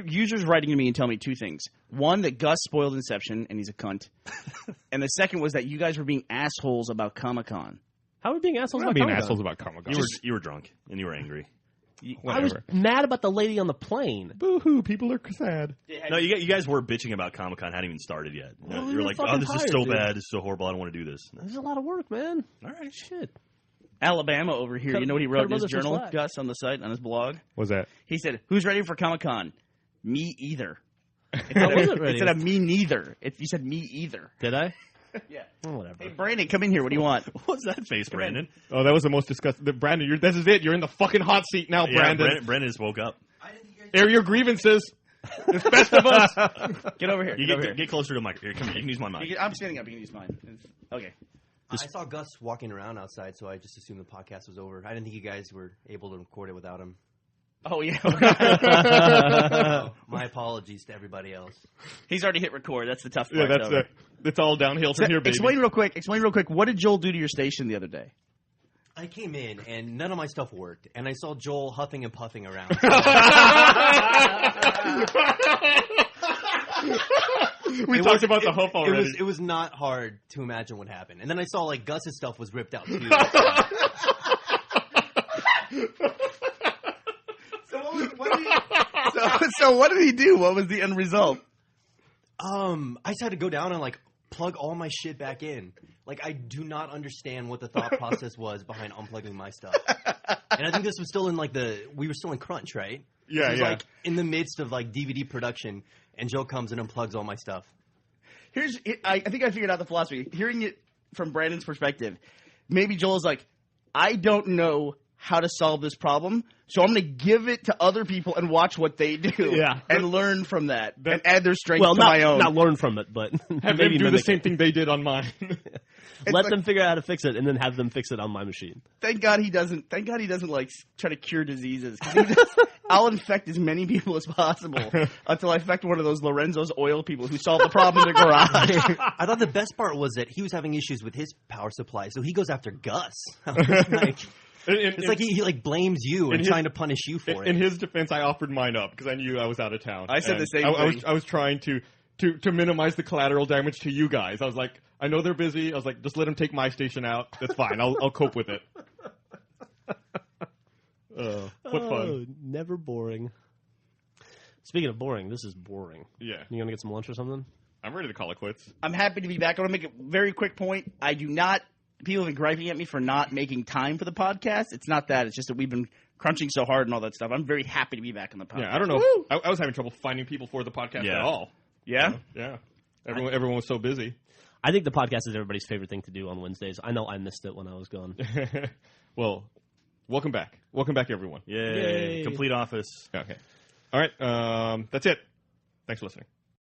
Users writing to me and telling me two things. One, that Gus spoiled Inception and he's a cunt, and the second was that you guys were being assholes about Comic-Con. How are we being assholes about Comic-Con? assholes about Comic-Con? You were drunk and you were angry. I was mad about the lady on the plane. Boo-hoo, people are sad. No, you guys were bitching about Comic-Con. Hadn't even started yet. Well, you were like, oh, this is so bad. This is so horrible. I don't want to do this. This is a lot of work, man. All right. Shit. Alabama over here. You know what he wrote in his journal, Gus, on the site, on his blog? What's that? He said, who's ready for Comic-Con? Me either. I wasn't ready. Instead of me neither. You said me either. Did I? Yeah. Oh, whatever. Hey, Brandon, come in here. What do you want? What's that face, Brandon? Oh, that was the most disgusting. Brandon, this is it. You're in the fucking hot seat now, Brandon. Yeah, Brandon just woke up. Air your grievances. It's best of us. Get over here. Get closer to the mic. Here, come here. You can use my mic. I'm standing up. You can use mine. Okay. I saw Gus walking around outside, so I just assumed the podcast was over. I didn't think you guys were able to record it without him. Oh, yeah. My apologies to everybody else. He's already hit record. That's the tough part. Yeah, it's all downhill from here, baby. Explain real quick. What did Joel do to your station the other day? I came in and none of my stuff worked, and I saw Joel huffing and puffing around. We talked about the huff already. It was not hard to imagine what happened. And then I saw like Gus's stuff was ripped out too. So what did he do? What was the end result? I just had to go down and like plug all my shit back in. Like, I do not understand what the thought process was behind unplugging my stuff. And I think this was still in like we were still in crunch, right? Yeah, it was yeah. like in the midst of like DVD production, and Joe comes and unplugs all my stuff. I think I figured out the philosophy. Hearing it from Brandon's perspective, maybe Joel's like, I don't know how to solve this problem, so I'm going to give it to other people and watch what they do, and learn from that, and add their strength to my own. Not learn from it, but have them do the same thing they did on mine. Let them figure out how to fix it, and then have them fix it on my machine. Thank God he doesn't like try to cure diseases. I'll infect as many people as possible until I infect one of those Lorenzo's oil people who solve the problem in the garage. I thought the best part was that he was having issues with his power supply, so he goes after Gus. It's like he like blames you and trying to punish you for it. In his defense, I offered mine up because I knew I was out of town. I said the same thing. I was trying to minimize the collateral damage to you guys. I was like, I know they're busy. I was like, just let them take my station out. That's fine. I'll cope with it. What fun. Never boring. Speaking of boring, this is boring. Yeah. You gonna get some lunch or something? I'm ready to call it quits. I'm happy to be back. I want to make a very quick point. People have been griping at me for not making time for the podcast. It's not that. It's just that we've been crunching so hard and all that stuff. I'm very happy to be back on the podcast. Yeah, I don't know. I was having trouble finding people for the podcast at all. Yeah? Yeah. Everyone was so busy. I think the podcast is everybody's favorite thing to do on Wednesdays. I know I missed it when I was gone. Well, welcome back. Welcome back, everyone. Yay. Complete office. Okay. All right. That's it. Thanks for listening.